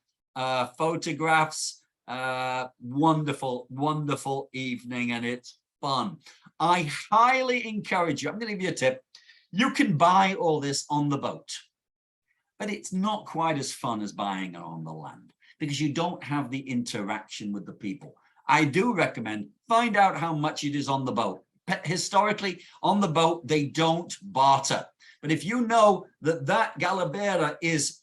photographs, wonderful, wonderful evening, and it's fun. I highly encourage you. I'm going to give you a tip. You can buy all this on the boat, but it's not quite as fun as buying it on the land because you don't have the interaction with the people. I do recommend find out how much it is on the boat. Historically, on the boat, they don't barter. But if you know that Galabera is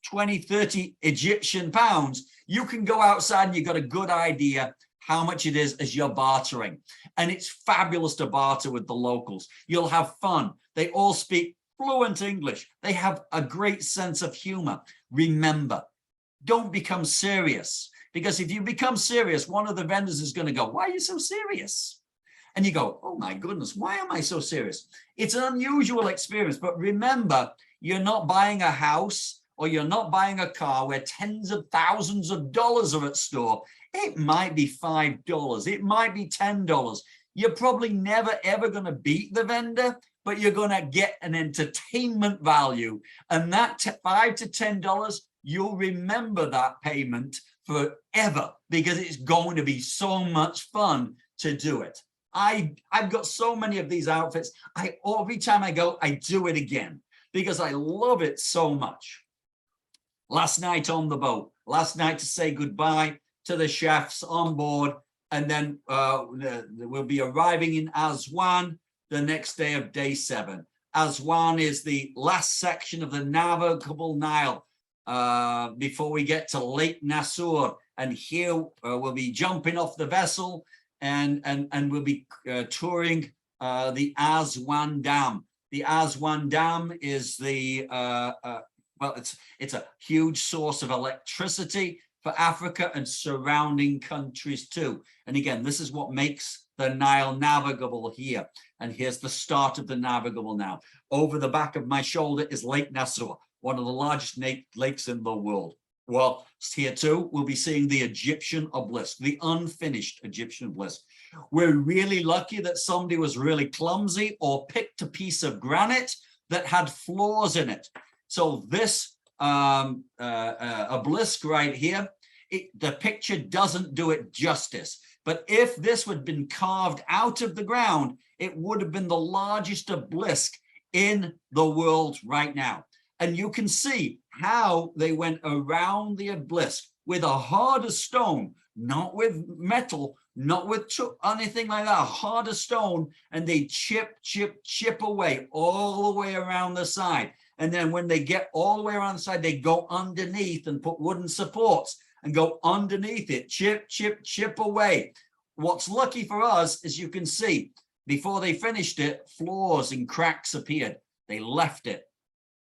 20, 30 Egyptian pounds, you can go outside and you've got a good idea how much it is as you're bartering. And it's fabulous to barter with the locals. You'll have fun. They all speak fluent English. They have a great sense of humor. Remember, don't become serious, because if you become serious, one of the vendors is going to go, "Why are you so serious?" And you go, "Oh my goodness, why am I so serious?" It's an unusual experience, but remember, you're not buying a house or you're not buying a car where tens of thousands of dollars are at store. It might be $5, it might be $10. You're probably never ever going to beat the vendor, but you're going to get an entertainment value. And that $5 to $10, you'll remember that payment forever because it's going to be so much fun to do it. I've got so many of these outfits. Every time I go, I do it again because I love it so much. Last night on the boat, last night to say goodbye to the chefs on board, and then we'll be arriving in Aswan the next day of day 7. Aswan is the last section of the navigable Nile before we get to Lake Nasser, and here we'll be jumping off the vessel and we'll be touring the Aswan Dam. The Aswan Dam is the well, it's a huge source of electricity for Africa and surrounding countries too. And again, this is what makes the Nile navigable here. And here's the start of the navigable now. Over the back of my shoulder is Lake Nasser, one of the largest lakes in the world. Well, here too, we'll be seeing the Egyptian obelisk, the unfinished Egyptian obelisk. We're really lucky that somebody was really clumsy or picked a piece of granite that had flaws in it. So this obelisk right here, the picture doesn't do it justice. But if this had been carved out of the ground, it would have been the largest obelisk in the world right now. And you can see how they went around the obelisk with a harder stone, not with metal, not with anything like that, a harder stone, and they chip away all the way around the side. And then when they get all the way around the side, they go underneath and put wooden supports and go underneath it, chip away. What's lucky for us, as you can see, before they finished it, flaws and cracks appeared. They left it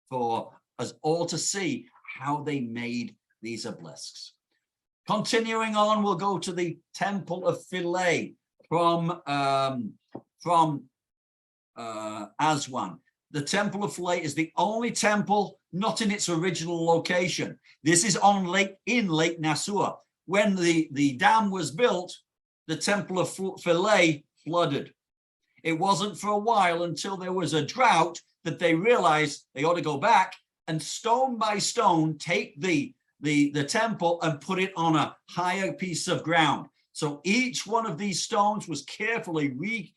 for us all to see how they made these obelisks. Continuing on, we'll go to the Temple of Philae from Aswan. The Temple of Philae is the only temple not in its original location. This is on Lake Nasser. When the dam was built, the Temple of Philae flooded. It wasn't for a while until there was a drought that they realized they ought to go back and stone by stone take the temple and put it on a higher piece of ground. So each one of these stones was carefully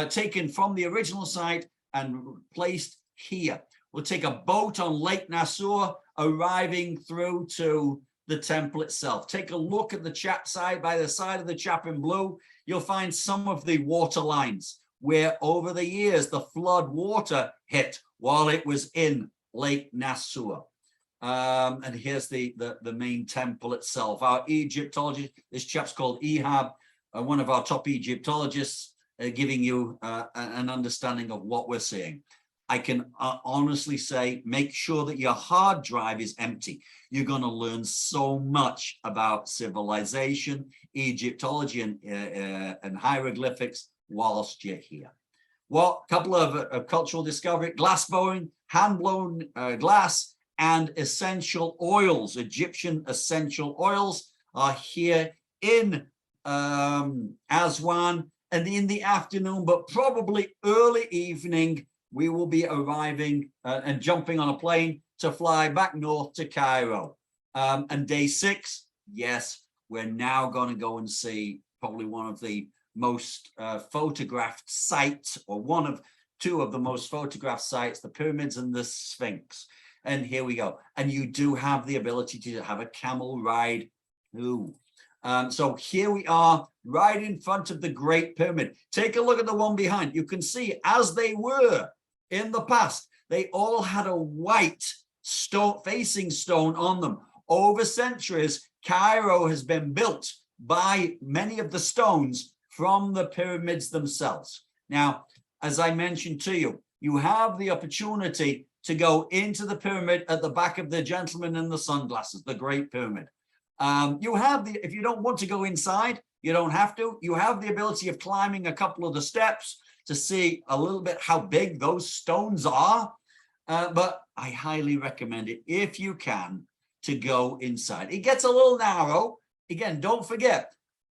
taken from the original site and placed here. We'll take a boat on Lake Nasser, arriving through to the temple itself. Take a look at the side, by the side of the chap in blue, you'll find some of the water lines where over the years the flood water hit while it was in Lake Nasser. And here's the main temple itself. Our Egyptologist, this chap's called Ehab, one of our top Egyptologists, giving you an understanding of what we're seeing. I can honestly say, make sure that your hard drive is empty. You're going to learn so much about civilization, Egyptology, and hieroglyphics whilst you're here. Well, a couple of cultural discovery: glass blowing, hand-blown glass, and essential oils. Egyptian essential oils are here in Aswan, and in the afternoon, but probably early evening, we will be arriving and jumping on a plane to fly back north to Cairo. And day 6, yes, we're now going to go and see probably one of the most photographed sites, or one of 2 of the most photographed sites, the pyramids and the Sphinx. And here we go. And you do have the ability to have a camel ride too. So here we are right in front of the Great Pyramid. Take a look at the one behind. You can see, as they were in the past, they all had a white stone, facing stone on them. Over centuries, Cairo has been built by many of the stones from the pyramids themselves. Now, as I mentioned to you, you have the opportunity to go into the pyramid at the back of the gentleman in the sunglasses, the Great Pyramid. You have the, if you don't want to go inside, you don't have to. You have the ability of climbing a couple of the steps to see a little bit how big those stones are. But I highly recommend it, if you can, to go inside. It gets a little narrow. Again, don't forget,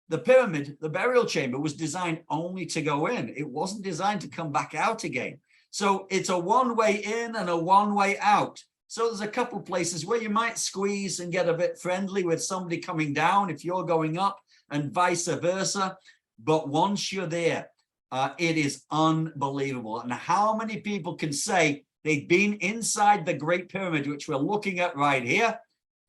the pyramid, the burial chamber, was designed only to go in. It wasn't designed to come back out again. So it's a one-way in and a one-way out. So there's a couple of places where you might squeeze and get a bit friendly with somebody coming down if you're going up, and vice versa. But once you're there, it is unbelievable. And how many people can say they've been inside the Great Pyramid, which we're looking at right here,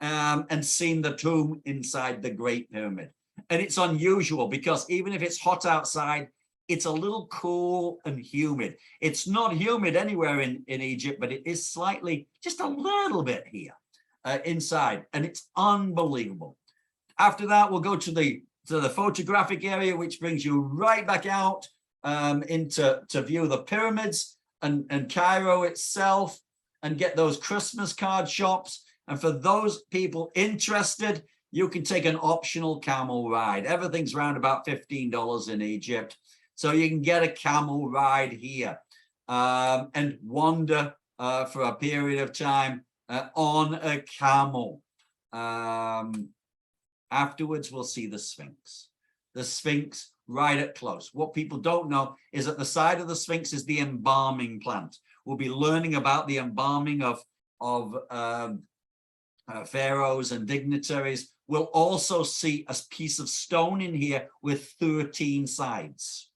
and seen the tomb inside the Great Pyramid? And it's unusual, because even if it's hot outside, it's a little cool and humid. It's not humid anywhere in Egypt, but it is slightly, just a little bit here inside, and it's unbelievable. After that, we'll go to the photographic area, which brings you right back out to view the pyramids and Cairo itself, and get those Christmas card shops. And for those people interested, you can take an optional camel ride. Everything's around about $15 in Egypt. So you can get a camel ride here and wander for a period of time on a camel. Afterwards, we'll see the Sphinx. The Sphinx right up close. What people don't know is at the side of the Sphinx is the embalming plant. We'll be learning about the embalming of pharaohs and dignitaries. We'll also see a piece of stone in here with 13 sides,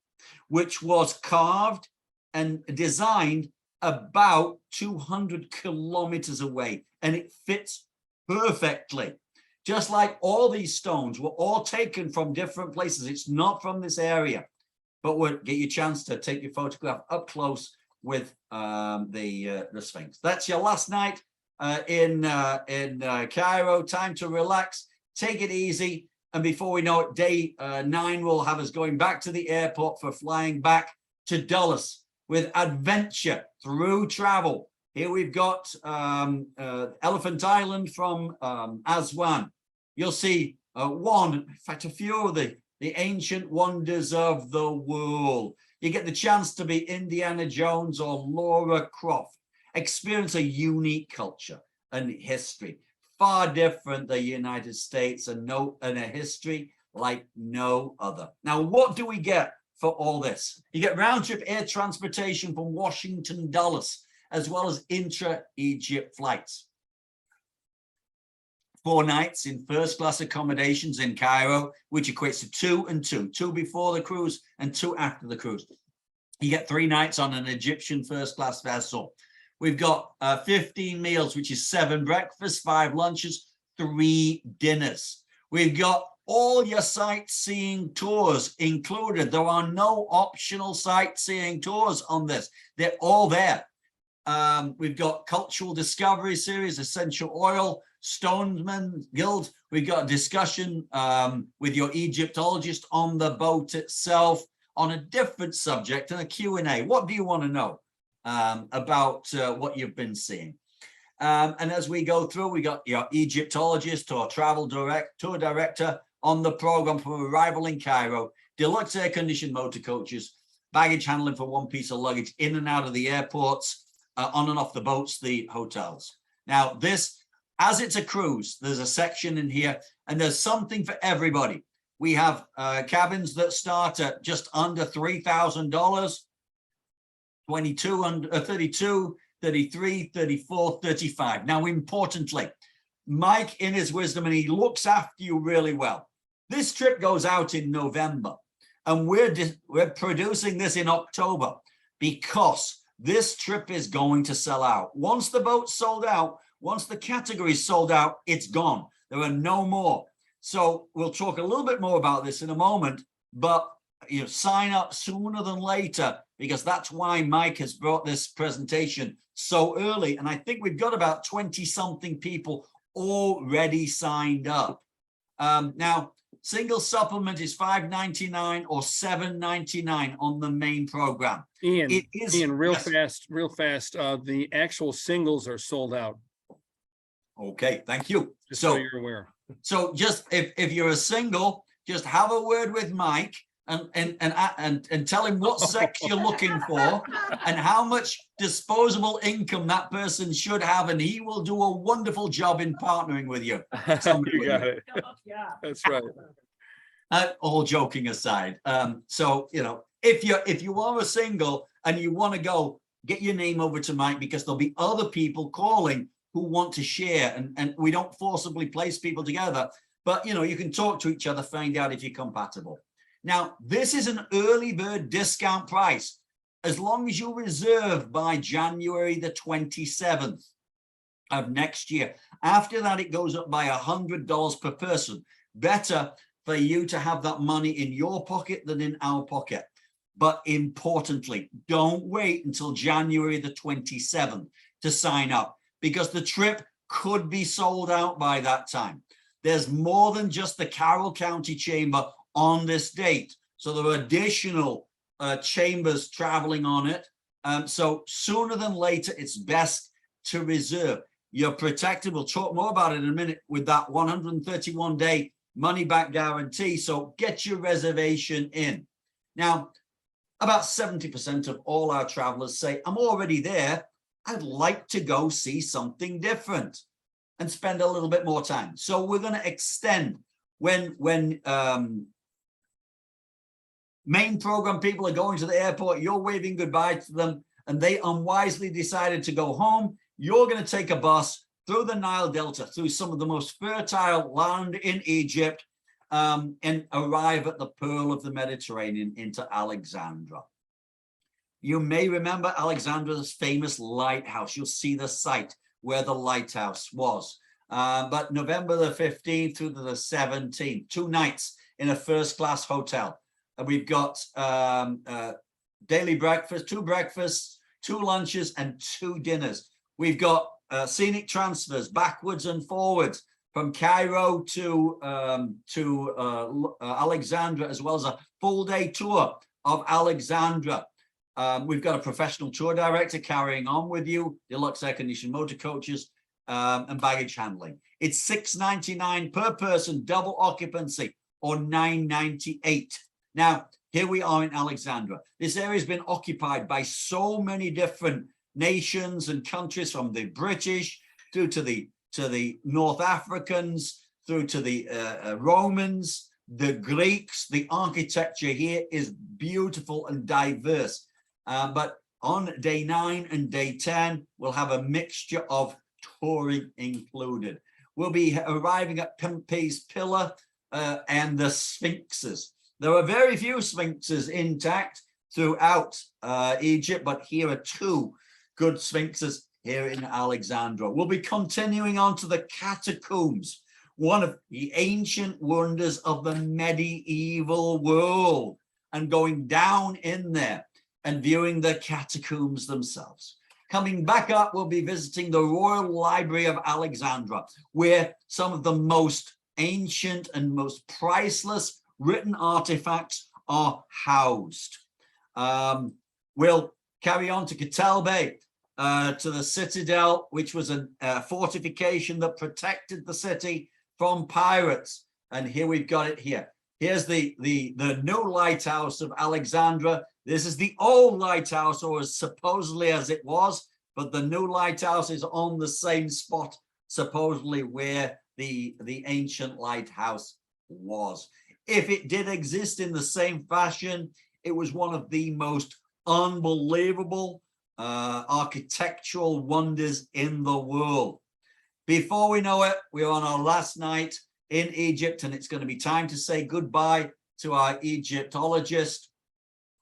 which was carved and designed about 200 kilometers away, and it fits perfectly. Just like all these stones were all taken from different places. It's not from this area, but we'll get you a chance to take your photograph up close with the Sphinx. That's your last night in Cairo. Time to relax, take it easy. And before we know it, day 9 will have us going back to the airport for flying back to Dulles with adventure through travel. Here we've got Elephant Island from Aswan. You'll see in fact, a few of the ancient wonders of the world. You get the chance to be Indiana Jones or Laura Croft. Experience a unique culture and history. Far different the United States, and a history like no other. Now, what do we get for all this? You get round-trip air transportation from Washington Dulles, as well as intra-Egypt flights. 4 nights in first-class accommodations in Cairo, which equates to 2 and 2, 2 before the cruise and 2 after the cruise. You get 3 nights on an Egyptian first-class vessel. We've got 15 meals, which is 7 breakfasts, 5 lunches, 3 dinners. We've got all your sightseeing tours included. There are no optional sightseeing tours on this. They're all there. We've got cultural discovery series, essential oil, Stoneman Guild. We've got a discussion with your Egyptologist on the boat itself. on a different subject and a Q&A. What do you want to know about what you've been seeing? And as we go through, we got your Egyptologist or tour director on the program from arrival in Cairo, deluxe air-conditioned motor coaches, baggage handling for one piece of luggage in and out of the airports, on and off the boats, the hotels. Now this, as it's a cruise, there's a section in here and there's something for everybody. We have cabins that start at just under $3,000, 22 under 32, 33, 34, 35. Now, importantly, Mike, in his wisdom, and he looks after you really well. This trip goes out in November, and we're producing this in October because this trip is going to sell out. Once the boat's sold out, once the category is sold out, it's gone. There are no more. So we'll talk a little bit more about this in a moment, but you know, sign up sooner than later, because that's why Mike has brought this presentation so early. And I think we've got about 20 something people already signed up. Now, single supplement is $5.99 or $7.99 on the main program. Ian, It is, Ian, real yes. fast. The actual singles are sold out, Okay, thank you. just so you're aware. So just if you're a single, just have a word with Mike and tell him what sex you're looking for and how much disposable income that person should have, and he will do a wonderful job in partnering with you. You got it. That's right. All joking aside, so you know, if you are a single and you want to go, get your name over to Mike, because there'll be other people calling who want to share, and we don't forcibly place people together, but you know, you can talk to each other, find out if you're compatible. Now, this is an early bird discount price. As long as you reserve by January the 27th of next year. After that, it goes up by $100 per person. Better for you to have that money in your pocket than in our pocket. But importantly, don't wait until January the 27th to sign up, because the trip could be sold out by that time. There's more than just the Carroll County Chamber on this date. So there are additional chambers traveling on it. So sooner than later, it's best to reserve. You're protected. We'll talk more about it in a minute with that 131-day money back guarantee. So get your reservation in. Now, about 70% of all our travelers say, I'm already there. I'd like to go see something different and spend a little bit more time. So we're going to extend when main program people are going to the airport, you're waving goodbye to them, and they unwisely decided to go home. You're going to take a bus through the Nile Delta, through some of the most fertile land in Egypt, and arrive at the Pearl of the Mediterranean into Alexandria. You may remember Alexandra's famous lighthouse. You'll see the site where the lighthouse was. But November the 15th through the 17th, 2 nights in a first-class hotel. And we've got daily breakfast, 2 breakfasts, 2 lunches, and 2 dinners. We've got scenic transfers backwards and forwards from Cairo to Alexandria, as well as a full-day tour of Alexandria. We've got a professional tour director carrying on with you, deluxe air-conditioned motor coaches, and baggage handling. It's $6.99 per person, double occupancy, or $9.98. Now, here we are in Alexandria. This area has been occupied by so many different nations and countries, from the British through to the North Africans, through to the Romans, the Greeks. The architecture here is beautiful and diverse. But on day 9 and day 10, we'll have a mixture of touring included. We'll be arriving at Pompey's Pillar and the Sphinxes. There are very few sphinxes intact throughout Egypt, but here are 2 good sphinxes here in Alexandria. We'll be continuing on to the catacombs, one of the ancient wonders of the medieval world, and going down in there and viewing the catacombs themselves. Coming back up, we'll be visiting the Royal Library of Alexandria, where some of the most ancient and most priceless written artifacts are housed. We'll carry on to Catalbe, to the Citadel, which was a fortification that protected the city from pirates. And here we've got it here. Here's the new lighthouse of Alexandra. This is the old lighthouse, or as supposedly as it was, but the new lighthouse is on the same spot, supposedly where the ancient lighthouse was. If it did exist in the same fashion, it was one of the most unbelievable architectural wonders in the world. Before we know it, we're on our last night in Egypt, and it's going to be time to say goodbye to our Egyptologist.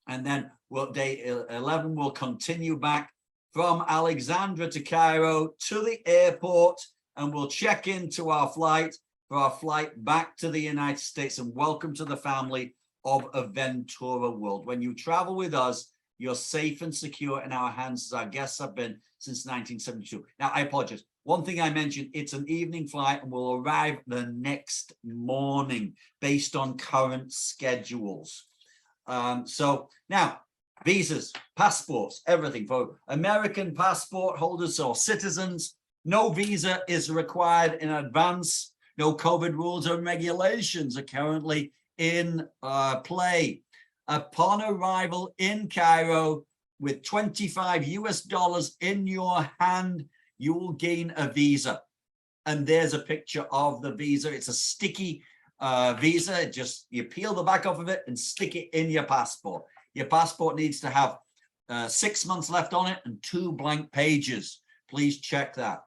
And then day 11, we'll continue back from Alexandria to Cairo to the airport, and we'll check into our flight for our flight back to the United States. And welcome to the family of Aventura World. When you travel with us, you're safe and secure in our hands, as our guests have been since 1972. Now, I apologize. One thing I mentioned, it's an evening flight and will arrive the next morning based on current schedules. So now, visas, passports, everything for American passport holders or citizens. No visa is required in advance. No COVID rules and regulations are currently in play. Upon arrival in Cairo with $25 US in your hand, you will gain a visa. And there's a picture of the visa. It's a sticky visa. Just you peel the back off of it and stick it in your passport. Your passport needs to have 6 months left on it and 2 blank pages. Please check that.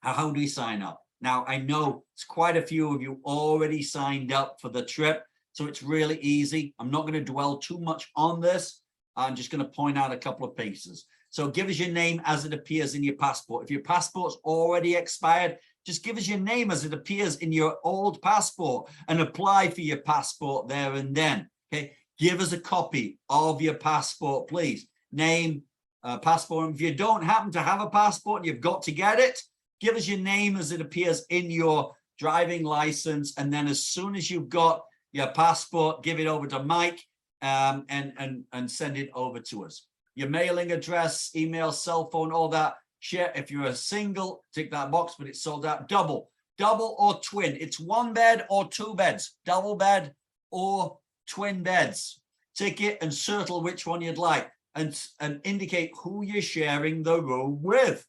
How do we sign up? Now, I know it's quite a few of you already signed up for the trip, so it's really easy. I'm not going to dwell too much on this. I'm just going to point out a couple of pieces. So give us your name as it appears in your passport. If your passport's already expired, just give us your name as it appears in your old passport and apply for your passport there and then. Okay, give us a copy of your passport, please. Name, passport. And if you don't happen to have a passport and you've got to get it, give us your name as it appears in your driving license. And then as soon as you've got your passport, give it over to Mike and send it over to us. Your mailing address, email, cell phone, all that. Share. If you're a single, tick that box, but it's sold out. Double or twin. It's 1 bed or 2 beds. Double bed or twin beds. Tick it and circle which one you'd like and indicate who you're sharing the room with.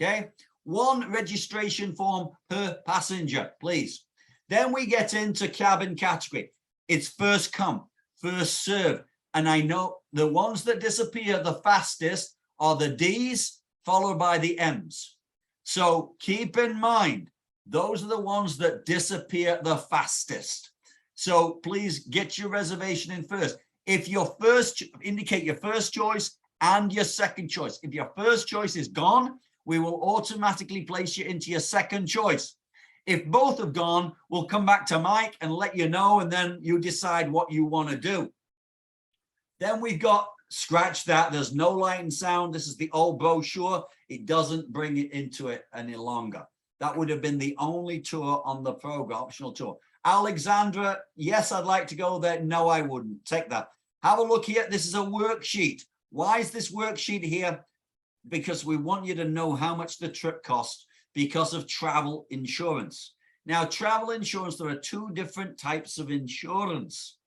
Okay. 1 registration form per passenger, please. Then we get into cabin category. It's first come, first serve. And I know the ones that disappear the fastest are the D's followed by the M's. So keep in mind, those are the ones that disappear the fastest. So please get your reservation in first. If your first, indicate your first choice and your second choice. If your first choice is gone, we will automatically place you into your second choice. If both have gone, we'll come back to Mike and let you know, and then you decide what you want to do. Then we've got, scratch that, there's no light and sound. This is the old brochure. It doesn't bring it into it any longer. That would have been the only tour on the program, optional tour. Alexandra, yes, I'd like to go there. No, I wouldn't. Take that. Have a look here. This is a worksheet. Why is this worksheet here? Because we want you to know how much the trip costs because of travel insurance. Now, travel insurance, there are 2 different types of insurance.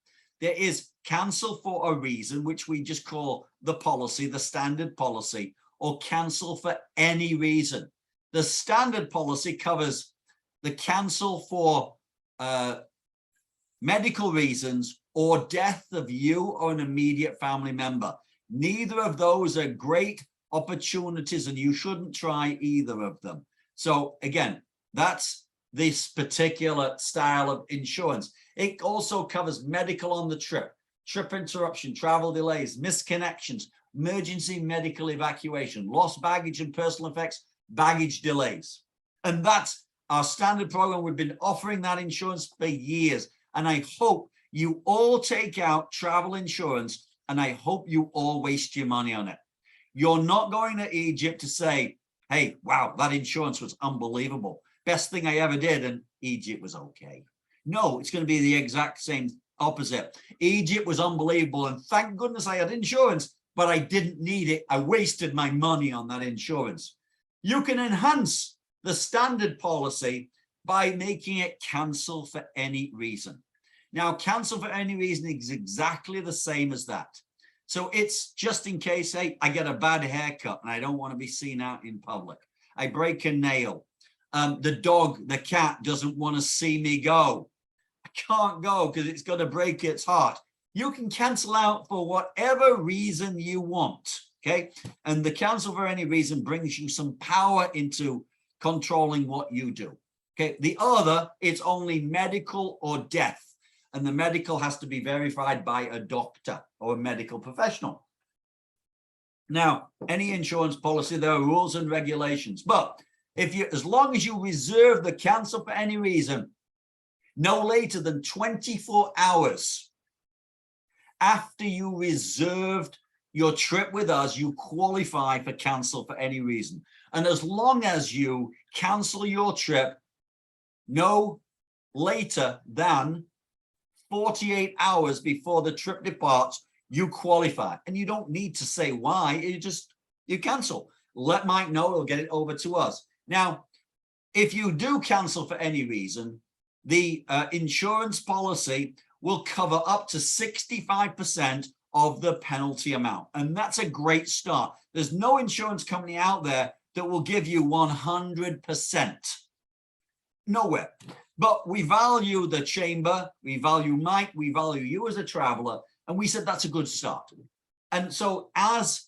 There is cancel for a reason, which we just call the policy, the standard policy, or cancel for any reason. The standard policy covers the cancel for medical reasons or death of you or an immediate family member. Neither of those are great opportunities, and you shouldn't try either of them. So again, that's this particular style of insurance. It also covers medical on the trip, trip interruption, travel delays, misconnections, emergency medical evacuation, lost baggage and personal effects, baggage delays. And that's our standard program. We've been offering that insurance for years. And I hope you all take out travel insurance, and I hope you all waste your money on it. You're not going to Egypt to say, hey, wow, that insurance was unbelievable. Best thing I ever did, and Egypt was okay. No, it's going to be the exact same opposite. Egypt was unbelievable. And thank goodness I had insurance, but I didn't need it. I wasted my money on that insurance. You can enhance the standard policy by making it cancel for any reason. Now, cancel for any reason is exactly the same as that. So it's just in case, hey, I get a bad haircut and I don't want to be seen out in public. I break a nail. The dog, the cat doesn't want to see me go. I can't go because it's going to break its heart. You can cancel out for whatever reason you want, okay? And the cancel for any reason brings you some power into controlling what you do, okay? The other, it's only medical or death. And the medical has to be verified by a doctor or a medical professional. Now, any insurance policy, there are rules and regulations, but if you, as long as you reserve the cancel for any reason, no later than 24 hours after you reserved your trip with us, you qualify for cancel for any reason. And as long as you cancel your trip no later than 48 hours before the trip departs, you qualify. And you don't need to say why, you cancel. Let Mike know, he'll get it over to us. Now, if you do cancel for any reason, the insurance policy will cover up to 65% of the penalty amount. And that's a great start. There's no insurance company out there that will give you 100%. Nowhere. But we value the chamber, we value Mike, we value you as a traveler, and we said that's a good start. And so as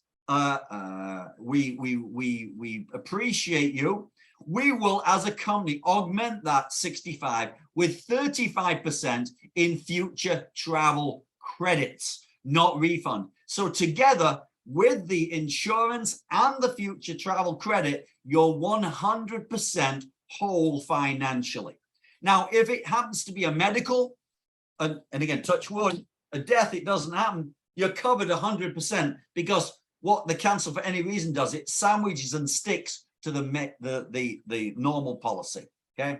we appreciate you, we will, as a company, augment that 65 with 35% in future travel credits, not refund. So together with the insurance and the future travel credit, you're 100% whole financially. Now, if it happens to be a medical, and again, touch wood, a death, it doesn't happen, you're covered 100% because what the cancel for any reason does, it sandwiches and sticks to the normal policy, okay?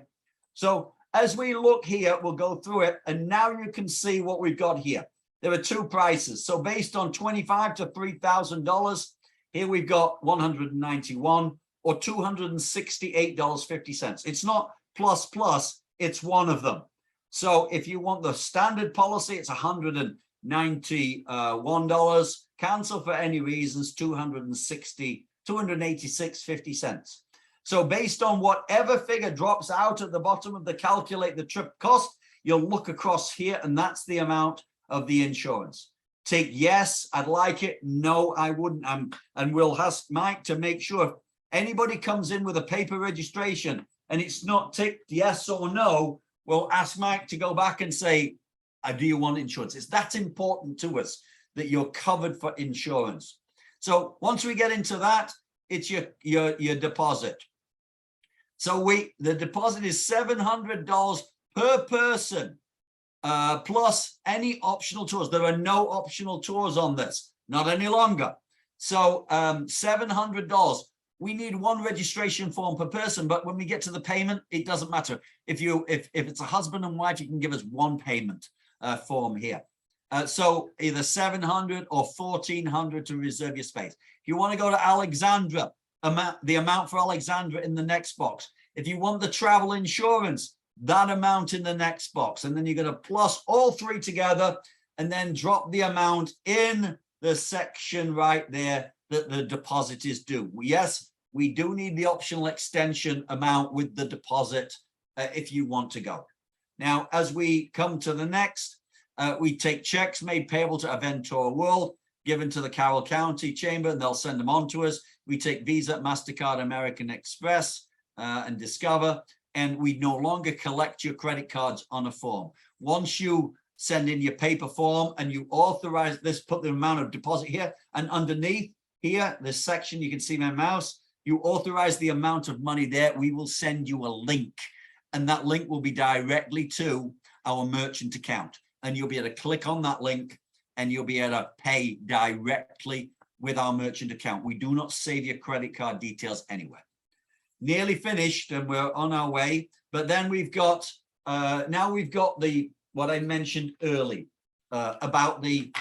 So as we look here, we'll go through it, and now you can see what we've got here. There are two prices. So based on $25,000 to $3,000, here we've got $191 or $268.50. It's not plus, it's one of them. So if you want the standard policy, it's $191. Cancel for any reasons, $286.50. So based on whatever figure drops out at the bottom of the calculate the trip cost, you'll look across here, and that's the amount of the insurance. Take yes, I'd like it. No, I wouldn't. And we'll ask Mike to make sure if anybody comes in with a paper registration and it's not ticked yes or no, we'll ask Mike to go back and say, do you want insurance? It's that important to us that you're covered for insurance. So once we get into that, it's your deposit. So the deposit is $700 per person, plus any optional tours. There are no optional tours on this, not any longer. So $700. We need one registration form per person, but when we get to the payment, it doesn't matter. If it's a husband and wife, you can give us one payment form here. So either $700 or $1,400 to reserve your space. If you want to go to Alexandra, the amount for Alexandra in the next box. If you want the travel insurance, that amount in the next box. And then you're going to plus all three together and then drop the amount in the section right there that the deposit is due. Yes, we do need the optional extension amount with the deposit if you want to go. Now, as we come to the next, we take checks made payable to Aventura World, given to the Carroll County Chamber, and they'll send them on to us. We take Visa, MasterCard, American Express, and Discover, and we no longer collect your credit cards on a form. Once you send in your paper form and you authorize this, put the amount of deposit here, and underneath here, this section, you can see my mouse, you authorize the amount of money there, we will send you a link, and that link will be directly to our merchant account. And you'll be able to click on that link and you'll be able to pay directly with our merchant account. We do not save your credit card details anywhere. Nearly finished and we're on our way. But then we've got, now we've got what I mentioned early about the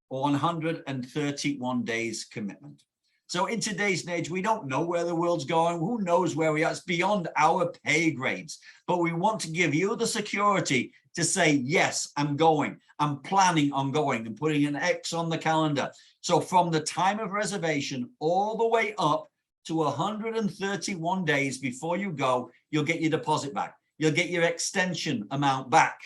131 days commitment. So in today's age, we don't know where the world's going. Who knows where we are? It's beyond our pay grades. But we want to give you the security to say, yes, I'm going. I'm planning on going and putting an X on the calendar. So from the time of reservation all the way up to 131 days before you go, you'll get your deposit back. You'll get your extension amount back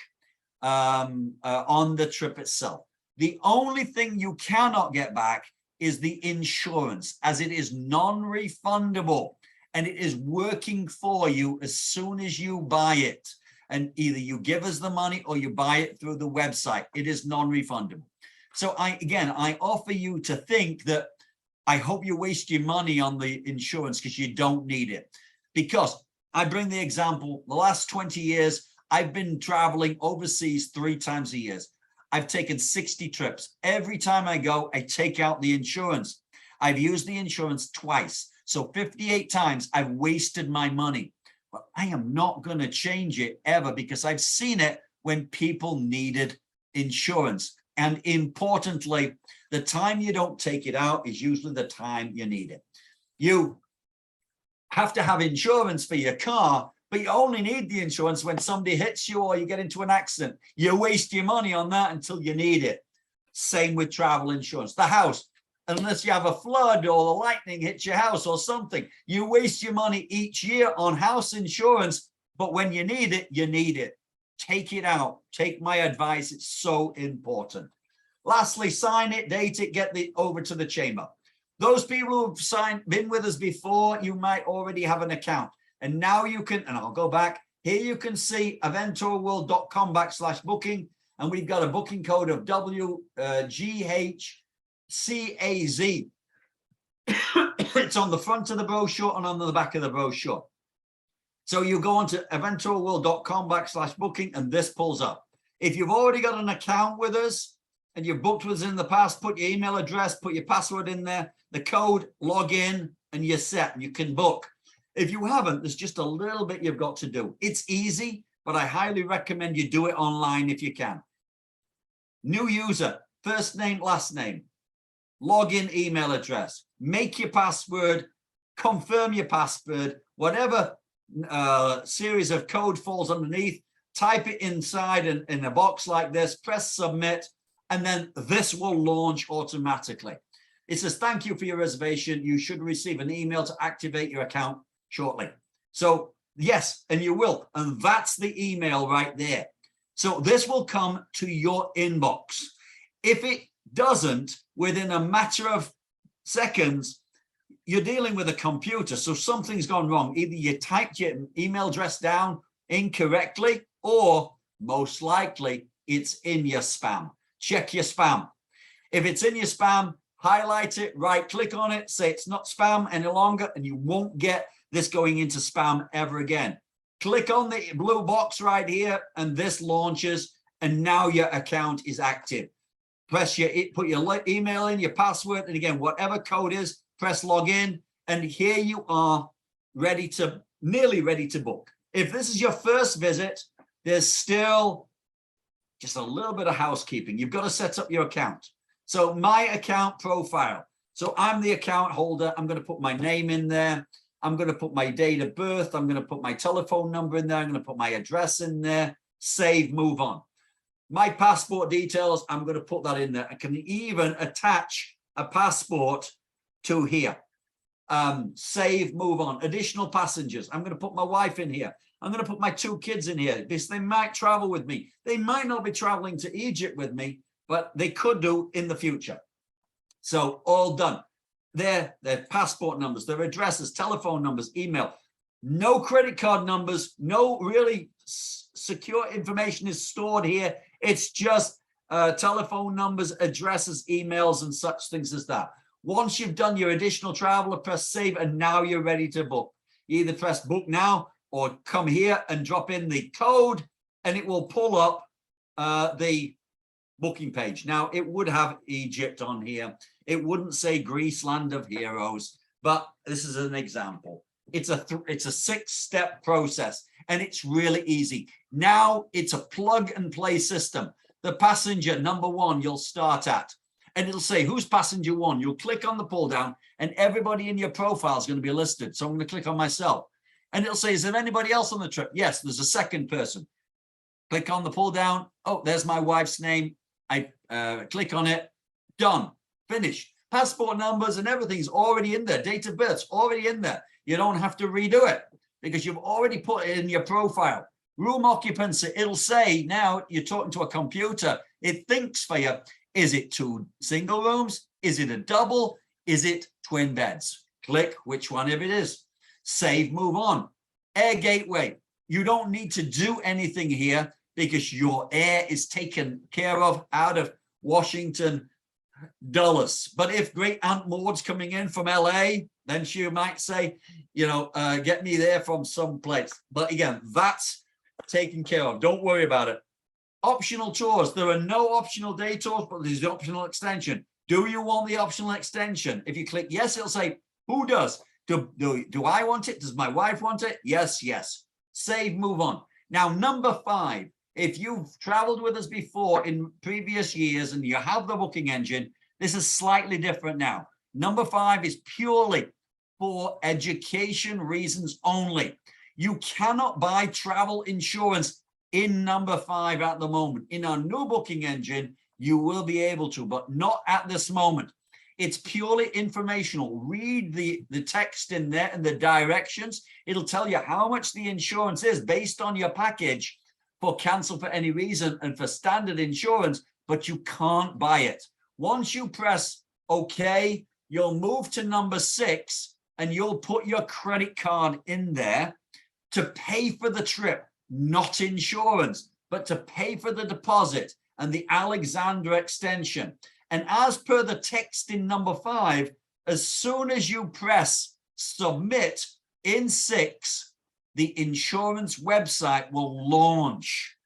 on the trip itself. The only thing you cannot get back is the insurance, as it is non-refundable and it is working for you as soon as you buy it. And either you give us the money or you buy it through the website. It is non-refundable. So I offer you to think that I hope you waste your money on the insurance because you don't need it. Because I bring the example, the last 20 years, I've been traveling overseas 3 times a year. I've taken 60 trips. Every time I go, I take out the insurance. I've used the insurance twice. So 58 times I've wasted my money. But I am not going to change it ever because I've seen it when people needed insurance. And importantly, the time you don't take it out is usually the time you need it. You have to have insurance for your car, but you only need the insurance when somebody hits you or you get into an accident. You waste your money on that until you need it. Same with travel insurance. The house, unless you have a flood or the lightning hits your house or something, you waste your money each year on house insurance, but when you need it, you need it. Take it out. Take my advice. It's so important. Lastly, sign it, date it, get it over to the chamber. Those people who've been with us before, you might already have an account. And now you can, and I'll go back, here you can see aventurworld.com/booking, and we've got a booking code of WGHCAZ. It's on the front of the brochure and on the back of the brochure. So you go on to aventurworld.com/booking and this pulls up. If you've already got an account with us and you've booked with us in the past, put your email address, put your password in there, the code, log in, and you're set. You can book. If you haven't, there's just a little bit you've got to do. It's easy, but I highly recommend you do it online if you can. New user, first name, last name, login email address, make your password, confirm your password, whatever series of code falls underneath, type it inside in a box like this, press submit, and then this will launch automatically. It says, thank you for your reservation. You should receive an email to activate your account shortly. So yes, and you will. And that's the email right there. So this will come to your inbox. If it doesn't, within a matter of seconds, you're dealing with a computer, so something's gone wrong. Either you typed your email address down incorrectly, or most likely it's in your spam. Check your spam. If it's in your spam, highlight it, right click on it, say it's not spam any longer, and you won't get this going into spam ever again. Click on the blue box right here, and this launches, and now your account is active. Put your email in, your password, and again, whatever code is, press login, and here you are nearly ready to book. If this is your first visit, there's still just a little bit of housekeeping. You've got to set up your account. So my account profile. So I'm the account holder. I'm going to put my name in there. I'm going to put my date of birth. I'm going to put my telephone number in there. I'm going to put my address in there. Save, move on. My passport details, I'm going to put that in there. I can even attach a passport to here. Save, move on. Additional passengers. I'm going to put my wife in here. I'm going to put my 2 kids in here because they might travel with me. They might not be traveling to Egypt with me, but they could do in the future. So all done. Their passport numbers, their addresses, telephone numbers, email. No credit card numbers, no really secure information is stored here. It's just telephone numbers, addresses, emails, and such things as that. Once you've done your additional traveler, press save, and now you're ready to book. You either press book now or come here and drop in the code, and it will pull up the booking page. Now, it would have Egypt on here. It wouldn't say Greece, land of heroes, but this is an example. It's a 6-step process, and it's really easy. Now it's a plug and play system. The passenger number 1 you'll start at, and it'll say who's passenger 1. You'll click on the pull down, and everybody in your profile is going to be listed. So I'm going to click on myself, and it'll say, is there anybody else on the trip? Yes, there's a second person. Click on the pull down. Oh, there's my wife's name. I click on it. Done. Finished. Passport numbers and everything's already in there. Date of birth's already in there. You don't have to redo it because you've already put it in your profile. Room occupancy, it'll say now you're talking to a computer. It thinks for you. Is it 2 single rooms? Is it a double? Is it twin beds? Click which one if it is. Save, move on. Air gateway. You don't need to do anything here because your air is taken care of out of Washington, Dulles. But if Great Aunt Maud's coming in from LA, then she might say, you know, get me there from someplace. But again, that's taken care of. Don't worry about it. Optional tours. There are no optional day tours, but there's the optional extension. Do you want the optional extension? If you click yes, it'll say, who does? Do I want it? Does my wife want it? Yes, yes. Save, move on. Now, number 5, if you've traveled with us before in previous years and you have the booking engine, this is slightly different now. Number 5 is purely for education reasons only. You cannot buy travel insurance in number 5 at the moment. In our new booking engine, you will be able to, but not at this moment. It's purely informational. Read the text in there and the directions. It'll tell you how much the insurance is based on your package for cancel for any reason and for standard insurance, but you can't buy it. Once you press OK, you'll move to number 6 and you'll put your credit card in there to pay for the trip, not insurance, but to pay for the deposit and the Alexandra extension. And as per the text in number 5, as soon as you press submit in 6, the insurance website will launch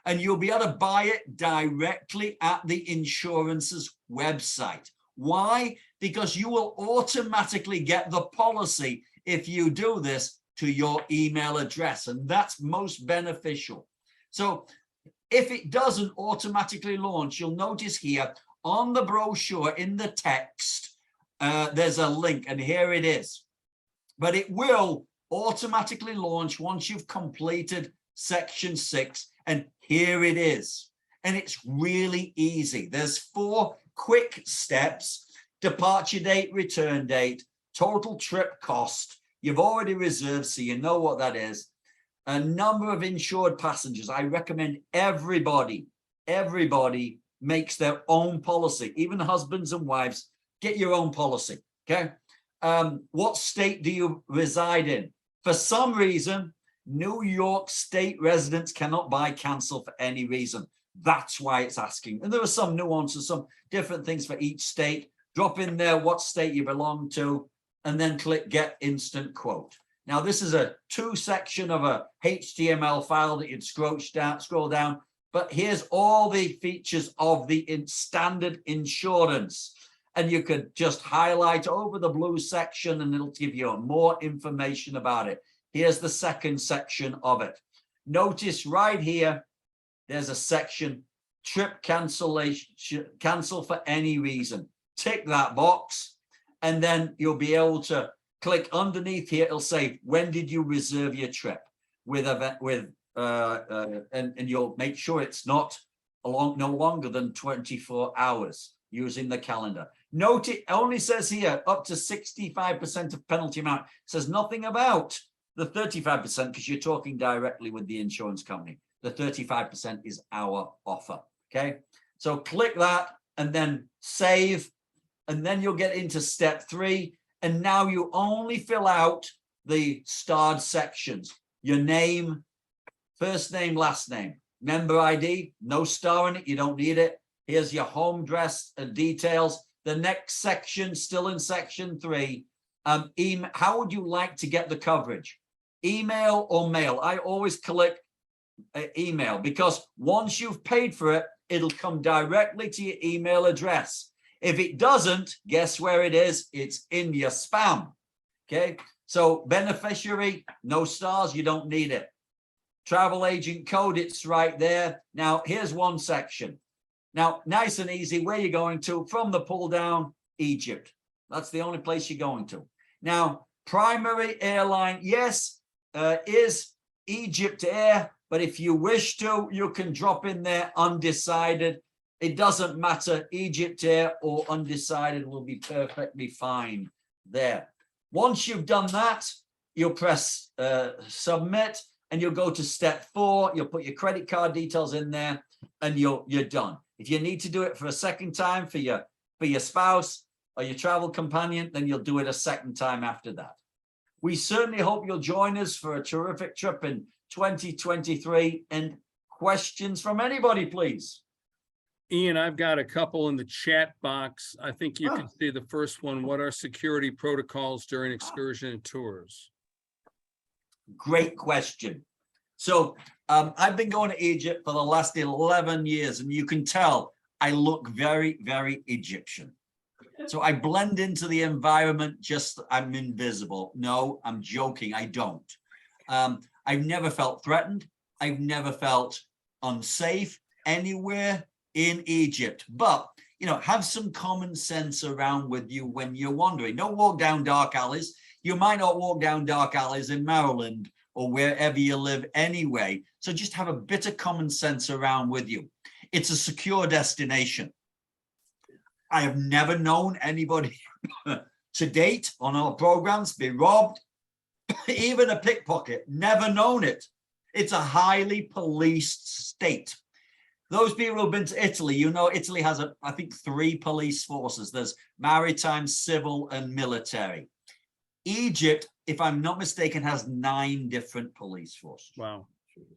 and you'll be able to buy it directly at the insurance's website. Why? Because you will automatically get the policy if you do this to your email address, and that's most beneficial. So if it doesn't automatically launch, you'll notice here on the brochure in the text, there's a link, and here it is. But it will automatically launch once you've completed section 6, and here it is. And it's really easy. There's 4 quick steps: departure date, return date, total trip cost. You've already reserved, so you know what that is. A number of insured passengers. I recommend everybody makes their own policy. Even husbands and wives, get your own policy, okay? What state do you reside in? For some reason, New York State residents cannot buy cancel for any reason. That's why it's asking. And there are some nuances, some different things for each state. Drop in there what state you belong to, and then click get instant quote. Now, this is a 2-section of a HTML file that you'd scroll down, but here's all the features of the standard insurance. And you could just highlight over the blue section and it'll give you more information about it. Here's the second section of it. Notice right here, there's a section, trip cancellation, cancel for any reason. Tick that box, and then you'll be able to click underneath here. It'll say, when did you reserve your trip? And you'll make sure it's no longer than 24 hours using the calendar. Note it only says here up to 65% of penalty amount. It says nothing about the 35% because you're talking directly with the insurance company. The 35% is our offer. Okay, so click that and then save, and then you'll get into step 3. And now you only fill out the starred sections: your name, first name, last name, member ID, no star in it, you don't need it. Here's your home address and details. The next section, still in section 3, how would you like to get the coverage? Email or mail? I always click email because once you've paid for it, it'll come directly to your email address. If it doesn't, guess where it is? It's in your spam. Okay, so beneficiary, no stars, you don't need it. Travel agent code, it's right there. Now, here's one section. Now, nice and easy, where you're going to from the pull down, Egypt. That's the only place you're going to. Now, primary airline, yes, is Egypt Air, but if you wish to, you can drop in there undecided. It doesn't matter, Egypt Air or undecided will be perfectly fine there. Once you've done that, you'll press submit and you'll go to step 4. You'll put your credit card details in there and you're done. If you need to do it for a second time for your spouse or your travel companion, then you'll do it a second time after that. We certainly hope you'll join us for a terrific trip in 2023. And questions from anybody, please. Ian, I've got a couple in the chat box. I think you can see the first one. What are security protocols during excursion and tours? Great question. So I've been going to Egypt for the last 11 years, and you can tell I look very, very Egyptian. So I blend into the environment, just I'm invisible. No, I'm joking. I don't. I've never felt threatened. I've never felt unsafe anywhere in Egypt. But, you know, have some common sense around with you when you're wandering. Don't walk down dark alleys. You might not walk down dark alleys in Maryland or wherever you live anyway. So just have a bit of common sense around with you. It's a secure destination. I have never known anybody to date on our programs be robbed, even a pickpocket, never known it. It's a highly policed state. Those people who've been to Italy, you know, Italy has, I think, 3 police forces. There's maritime, civil, and military. Egypt, if I'm not mistaken, has 9 different police forces. Wow.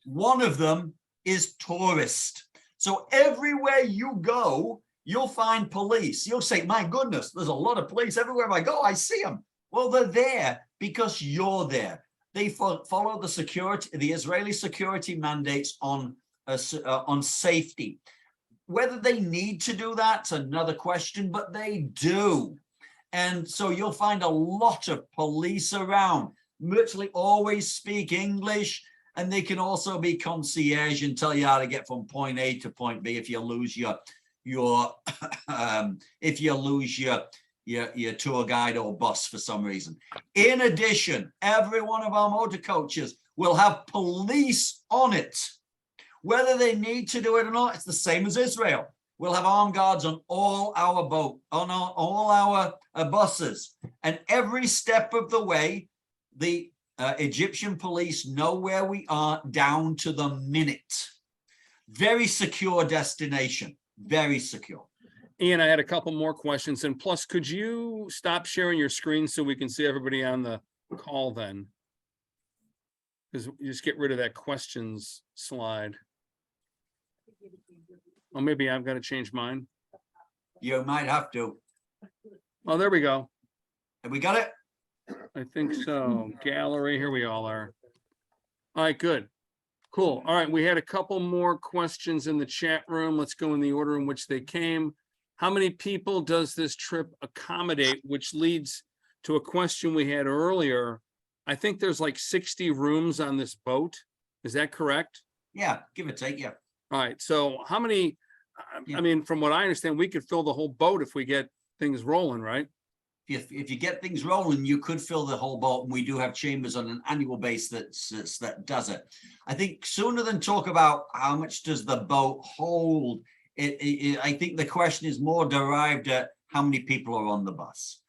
One of them is tourist. So everywhere you go, you'll find police. You'll say, my goodness, there's a lot of police everywhere I go. I see them. Well, they're there because you're there. They follow the security, the Israeli security mandates on safety. Whether they need to do that's another question, but they do. And so you'll find a lot of police around, virtually always speak English, and they can also be concierge and tell you how to get from point A to point B if you lose your tour guide or bus for some reason. In addition, every one of our motor coaches will have police on it. Whether they need to do it or not, it's the same as Israel. We'll have armed guards on all our all our buses. And every step of the way, the Egyptian police know where we are down to the minute. Very secure destination, very secure. Ian, I had a couple more questions. And plus, could you stop sharing your screen so we can see everybody on the call then? Because you just get rid of that questions slide. Well, maybe I've got to change mine. You might have to. Oh, there we go. Have we got it? I think so. Gallery, here we all are. All right, good. Cool. All right, we had a couple more questions in the chat room. Let's go in the order in which they came. How many people does this trip accommodate? Which leads to a question we had earlier. I think there's like 60 rooms on this boat. Is that correct? Yeah, give or take, yeah. All right, so how many, I mean, from what I understand, we could fill the whole boat if we get things rolling, right? If you get things rolling, you could fill the whole boat, and we do have chambers on an annual basis that does it. I think sooner than talk about how much does the boat hold, I think the question is more derived at how many people are on the bus,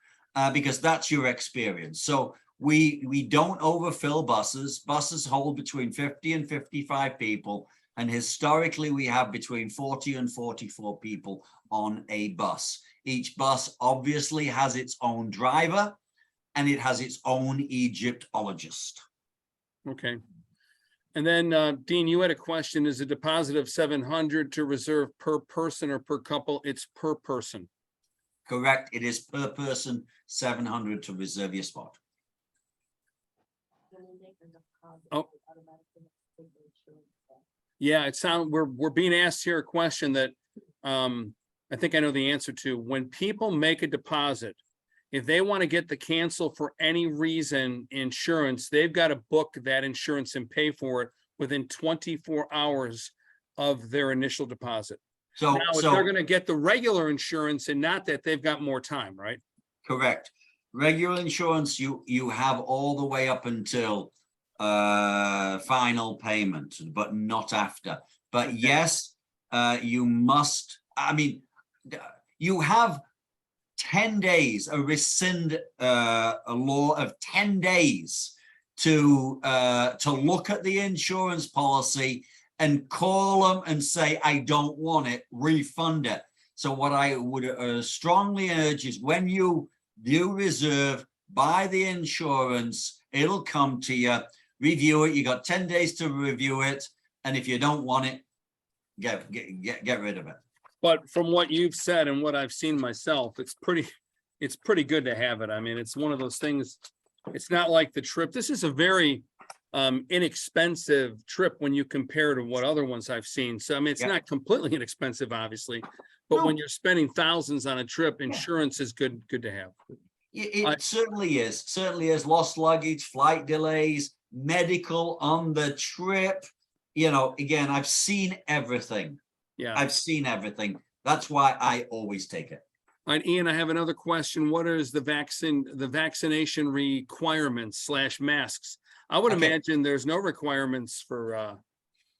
because that's your experience. So we don't overfill buses. Buses hold between 50 and 55 people. And historically, we have between 40 and 44 people on a bus. Each bus obviously has its own driver and it has its own Egyptologist. Okay. And then, Dean, you had a question. Is a deposit of 700 to reserve per person or per couple? It's per person. Correct. It is per person, 700 to reserve your spot. Oh. Yeah, it sounds we're being asked here a question that I think I know the answer to. When people make a deposit, if they want to get the cancel for any reason insurance, they've got to book that insurance and pay for it within 24 hours of their initial deposit. So, Now, if they're gonna get the regular insurance and not that, they've got more time, right? correct. Regular insurance, you have all the way up until final payment, but not after. But yes, you must, I mean, you have 10 days, a rescind a law of 10 days to look at the insurance policy and call them and say, I don't want it, refund it. So what I would strongly urge is when you reserve, buy the insurance, it'll come to you, review it. You got 10 days to review it. And if you don't want it, get rid of it. But from what you've said and what I've seen myself, it's pretty good to have it. I mean, it's one of those things, it's not like the trip. This is a very inexpensive trip when you compare to what other ones I've seen. So I mean, it's not completely inexpensive, obviously, but when you're spending thousands on a trip, insurance is good to have. It certainly is. Lost luggage, flight delays, medical on the trip. You know, again, I've seen everything. Yeah. I've seen everything. That's why I always take it. All right, Ian, I have another question. What is the vaccination requirements / masks? I would imagine there's no requirements for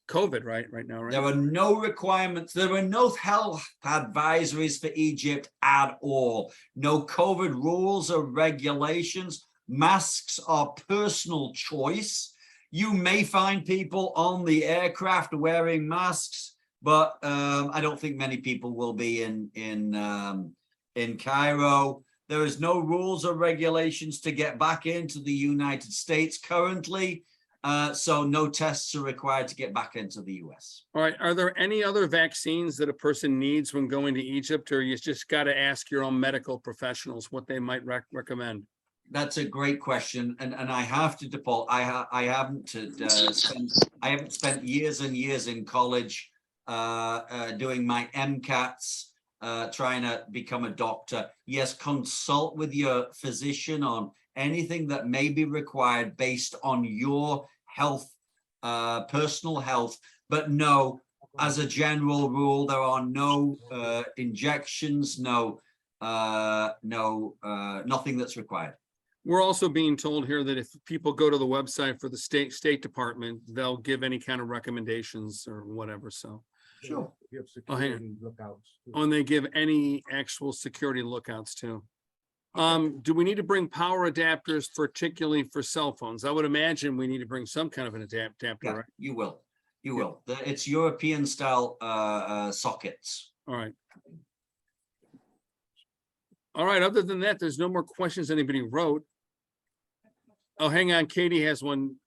COVID right now, right? There are no requirements. There are no health advisories for Egypt at all. No COVID rules or regulations. Masks are personal choice. You may find people on the aircraft wearing masks, but I don't think many people will be in Cairo. There is no rules or regulations to get back into the United States currently. So no tests are required to get back into the US. All right. Are there any other vaccines that a person needs when going to Egypt, or you just got to ask your own medical professionals what they might recommend? That's a great question, and I have to default. I haven't spent years and years in college doing my MCATs, trying to become a doctor. Yes, consult with your physician on anything that may be required based on your health, personal health. But no, as a general rule, there are no injections, nothing that's required. We're also being told here that if people go to the website for the State Department, they'll give any kind of recommendations or whatever. So. Sure. You have security lookouts. Oh, and they give any actual security lookouts too. Do we need to bring power adapters, particularly for cell phones? I would imagine we need to bring some kind of an adapter, Yeah, right? you will. It's European style sockets. All right. All right. Other than that, there's no more questions anybody wrote. Oh, hang on. Katie has one.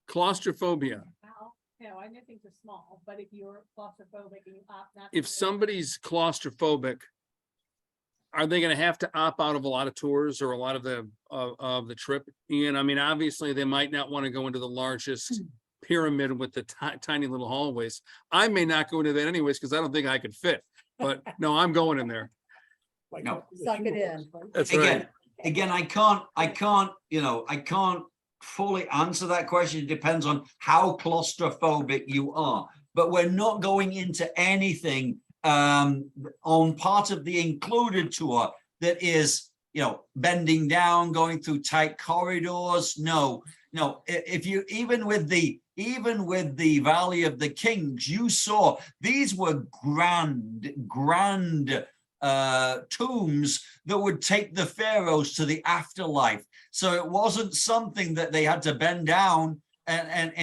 Claustrophobia. No, I know things are small, but if you're claustrophobic and you opt not. If somebody's claustrophobic, are they going to have to opt out of a lot of tours or a lot of the trip? Ian, I mean, obviously they might not want to go into the largest pyramid with the tiny little hallways. I may not go into that anyways, because I don't think I could fit, but no, I'm going in there. No. Suck it in. That's right. Again, I can't fully answer that question. It depends on how claustrophobic you are, but we're not going into anything on part of the included tour that is, bending down, going through tight corridors. No, if you, even with the Valley of the Kings, you saw these were grand tombs that would take the pharaohs to the afterlife. So it wasn't something that they had to bend down and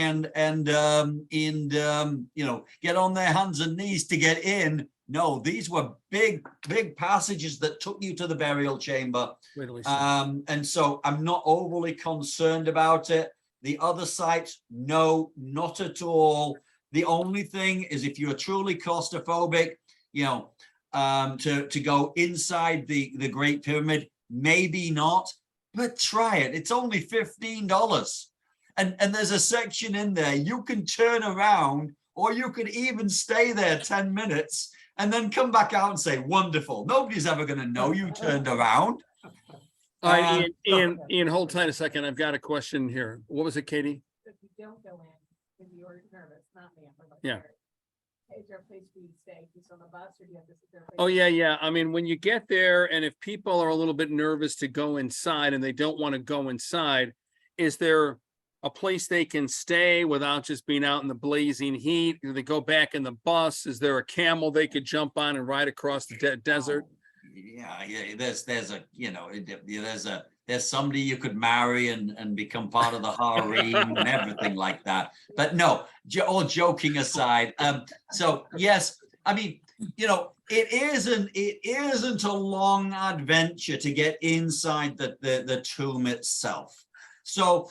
get on their hands and knees to get in. No, these were big passages that took you to the burial chamber. And so I'm not overly concerned about it. The other sites, no, not at all. The only thing is, if you're truly claustrophobic, to go inside the Great Pyramid, maybe not, but try it. It's only $15. And there's a section in there you can turn around, or you could even stay there 10 minutes and then come back out and say, wonderful. Nobody's ever going to know you turned around. All right, Um, Ian, hold tight a second. I've got a question here. What was it, Katie? If you don't go in, when you're nervous, not me, I'm from. Yeah. Is there a place for you to stay? Just on the bus or do you have to sit there? Oh, yeah, yeah. I mean, when you get there and if people are a little bit nervous to go inside and they don't want to go inside, is there a place they can stay without just being out in the blazing heat? Do they go back in the bus? Is there a camel they could jump on and ride across the desert? Yeah, there's a, there's somebody you could marry and become part of the harem and everything like that. But no, all joking aside, so yes, I mean, it isn't a long adventure to get inside the tomb itself. So,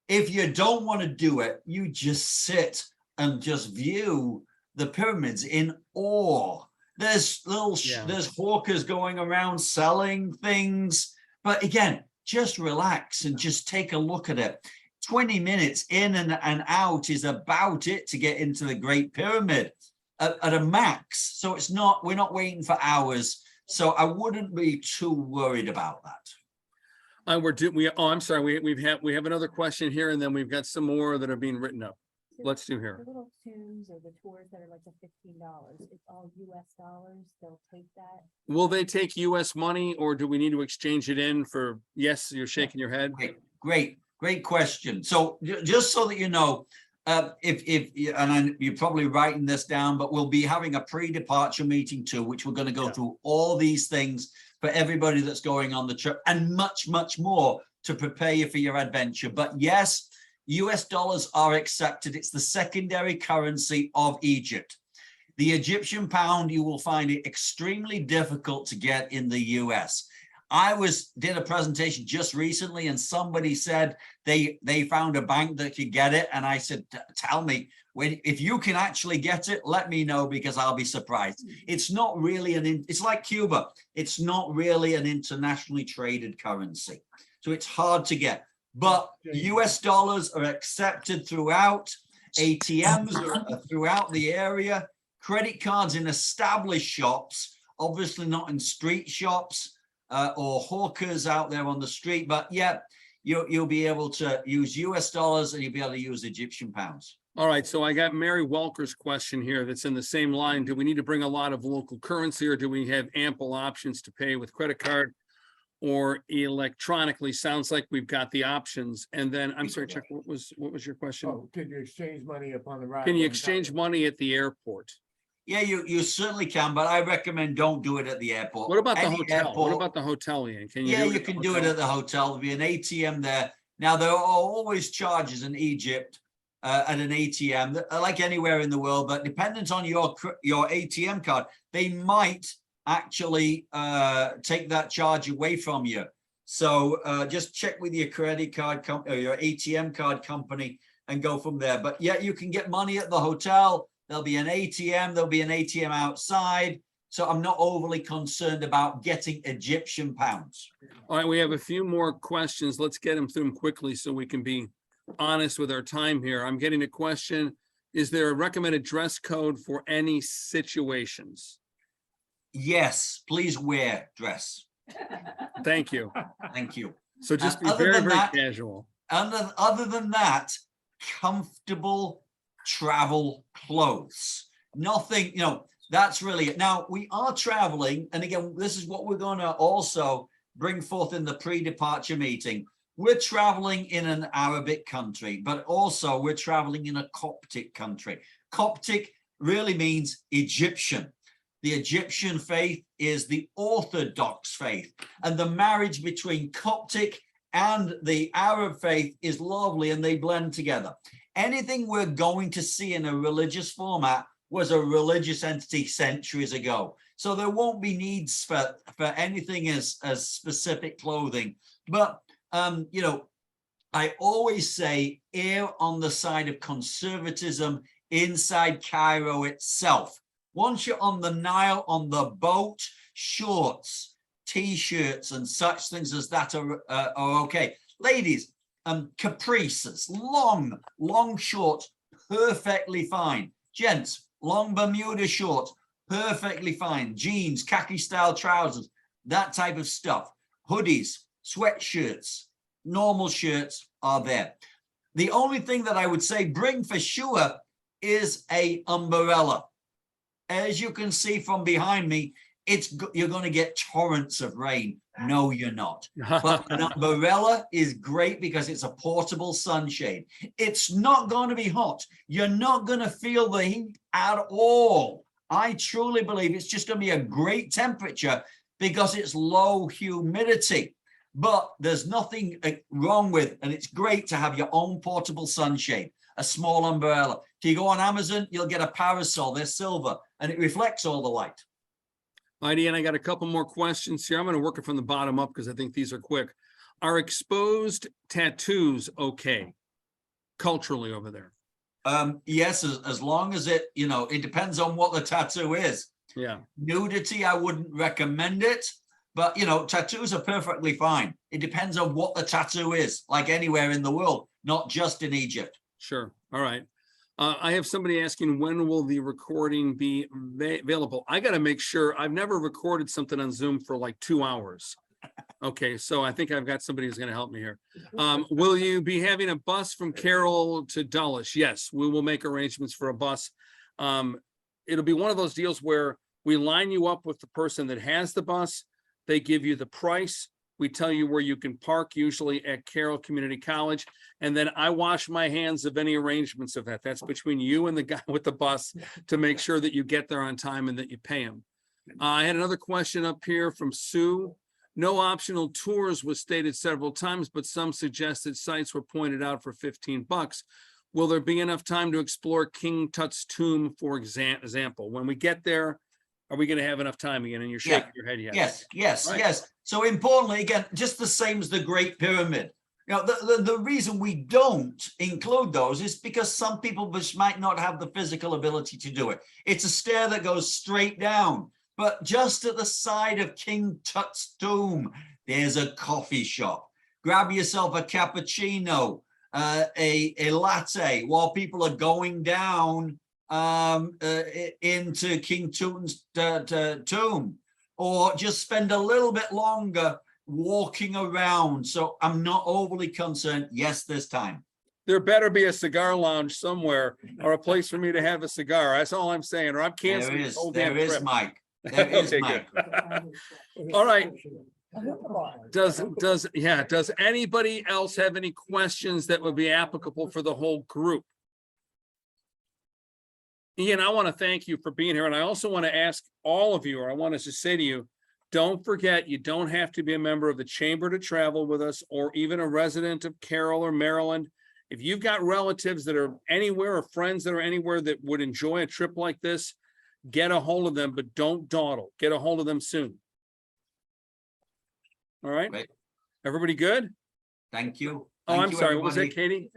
if you don't want to do it, you just sit and just view the pyramids in awe. There's there's hawkers going around selling things, but again, just relax and just take a look at it. 20 minutes in and out is about it to get into the Great Pyramid at a max. So we're not waiting for hours. So I wouldn't be too worried about that. I'm sorry, we have another question here and then we've got some more that are being written up. Let's do here. The little tombs or the tours that are like the $15, it's all US dollars, they'll take that. Will they take US money or do we need to exchange it in for, yes, you're shaking your head? Great question. So just so that you know, you're probably writing this down, but we'll be having a pre-departure meeting too, which we're going to go through all these things for everybody that's going on the trip and much, much more to prepare you for your adventure. But yes, US dollars are accepted. It's the secondary currency of Egypt. The Egyptian pound, you will find it extremely difficult to get in the US. I did a presentation just recently and somebody said they found a bank that could get it. And I said, tell me, if you can actually get it, let me know because I'll be surprised. It's not really it's like Cuba. It's not really an internationally traded currency. So it's hard to get. But US dollars are accepted throughout, ATMs are throughout the area, credit cards in established shops, obviously not in street shops or hawkers out there on the street. But yeah, you'll be able to use US dollars and you'll be able to use Egyptian pounds. All right, so I got Mary Welker's question here that's in the same line. Do we need to bring a lot of local currency or do we have ample options to pay with credit card or electronically? Sounds like we've got the options. And then, I'm sorry, Chuck, what was your question? Oh, can you exchange money upon arrival? Can you exchange money at the airport? Yeah, you certainly can, but I recommend don't do it at the airport. What about the Any hotel? What airport- about the hotel, Ian? Can you? Yeah, do you at the can do it hotel? at the hotel. There'll be an ATM there. Now, there are always charges in Egypt at an ATM, like anywhere in the world, but dependent on your ATM card, they might actually take that charge away from you. So just check with your credit card company or your ATM card company and go from there. But yeah, you can get money at the hotel. There'll be an ATM. There'll be an ATM outside. So I'm not overly concerned about getting Egyptian pounds. All right, we have a few more questions. Let's get them through them quickly so we can be honest with our time here. I'm getting a question. Is there a recommended dress code for any situations? Yes, please wear dress. Thank you. Thank you. So just be Other very, than very that- casual. Other than that, comfortable travel clothes. Nothing, that's really it. Now, we are traveling, and again, this is what we're going to also bring forth in the pre-departure meeting. We're traveling in an Arabic country, but also we're traveling in a Coptic country. Coptic really means Egyptian. The Egyptian faith is the Orthodox faith, and the marriage between Coptic and the Arab faith is lovely, and they blend together. Anything we're going to see in a religious format was a religious entity centuries ago. So there won't be needs for anything as specific clothing. But, I always say err on the side of conservatism inside Cairo itself. Once you're on the Nile, on the boat, shorts, T-shirts and such things as that are okay. Ladies, caprices, long shorts, perfectly fine. Gents, long Bermuda shorts, perfectly fine. Jeans, khaki style trousers, that type of stuff, hoodies, sweatshirts, normal shirts are there. The only thing that I would say bring for sure is a umbrella. As you can see from behind me, you're going to get torrents of rain. No, you're not. But an umbrella is great because it's a portable sunshade. It's not going to be hot. You're not going to feel the heat at all. I truly believe it's just going to be a great temperature because it's low humidity. But there's nothing wrong with, and it's great to have your own portable sunshade, a small umbrella. If you go on Amazon, you'll get a parasol. They're silver, and it reflects all the light. Heidi, and I got a couple more questions here. I'm going to work it from the bottom up because I think these are quick. Are exposed tattoos okay culturally over there? Yes, as long as it depends on what the tattoo is. Yeah. Nudity, I wouldn't recommend it, but tattoos are perfectly fine. It depends on what the tattoo is, like anywhere in the world, not just in Egypt. Sure. All right. I have somebody asking, when will the recording be available? I got to make sure. I've never recorded something on Zoom for like 2 hours. Okay, so I think I've got somebody who's going to help me here. Will you be having a bus from Carroll to Dulles? Yes, we will make arrangements for a bus. It'll be one of those deals where we line you up with the person that has the bus. They give you the price. We tell you where you can park, usually at Carroll Community College. And then I wash my hands of any arrangements of that. That's between you and the guy with the bus to make sure that you get there on time and that you pay him. I had another question up here from Sue. No optional tours was stated several times, but some suggested sites were pointed out for $15. Will there be enough time to explore King Tut's tomb, for example? When we get there, are we going to have enough time again? And you're shaking your head, yes. Yes. Right. So importantly, again, just the same as the Great Pyramid. The reason we don't include those is because some people just might not have the physical ability to do it. It's a stair that goes straight down. But just at the side of King Tut's tomb, there's a coffee shop. Grab yourself a cappuccino, a latte while people are going down into King Tut's tomb, or just spend a little bit longer walking around. So I'm not overly concerned. Yes, this time. There better be a cigar lounge somewhere or a place for me to have a cigar. That's all I'm saying, or I'm canceling this whole damn There is, trip. Mike. There is, Okay, Mike. All right. Does anybody else have any questions that would be applicable for the whole group? Ian, I want to thank you for being here. And I also want to ask all of you, or I want to just say to you, don't forget, you don't have to be a member of the chamber to travel with us, or even a resident of Carroll or Maryland. If you've got relatives that are anywhere or friends that are anywhere that would enjoy a trip like this, get a hold of them, but don't dawdle. Get a hold of them soon. All right. Right. Everybody good? Thank you. Oh, Thank I'm you, sorry. What was that, everybody. Katie?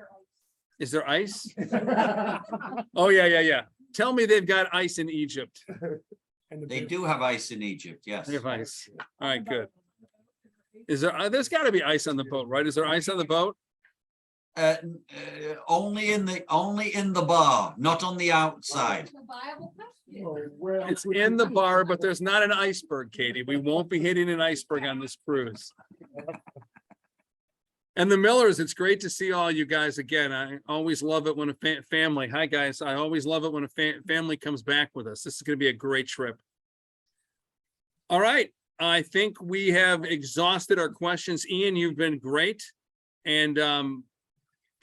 Is there ice? Oh, yeah. Tell me they've got ice in Egypt. They do have ice in Egypt, yes. They have ice. All right, good. Is there, there's got to be ice on the boat, right? Is there ice on the boat? Only in the bar, not on the outside. It's in the bar, but there's not an iceberg, Katie. We won't be hitting an iceberg on this cruise. And the Millers, it's great to see all you guys again. I always love it when a family, hi guys, I always love it when a family comes back with us. This is going to be a great trip. All right, I think we have exhausted our questions. Ian, you've been great. And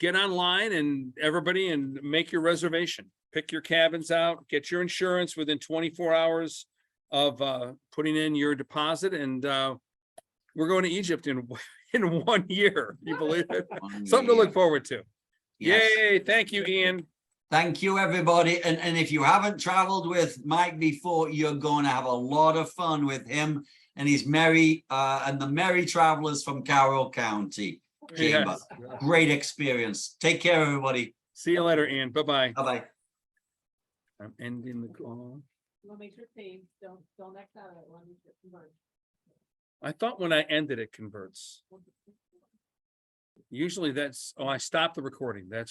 get online and everybody and make your reservation. Pick your cabins out, get your insurance within 24 hours of putting in your deposit. And we're going to Egypt in 1 year. You believe it? Something to look forward to. Yes. Yay. Thank you, Ian. Thank you, everybody. And if you haven't traveled with Mike before, you're going to have a lot of fun with him and his merry and the merry travelers from Carroll County. Chamber. Yes. Great experience. Take care, everybody. See you later, Ian. Bye-bye. Bye-bye. I'm ending the call. We'll make sure Dave, don't X out of it. Let me convert. I thought when I ended, it converts. Usually that's, oh, I stopped the recording. That's right.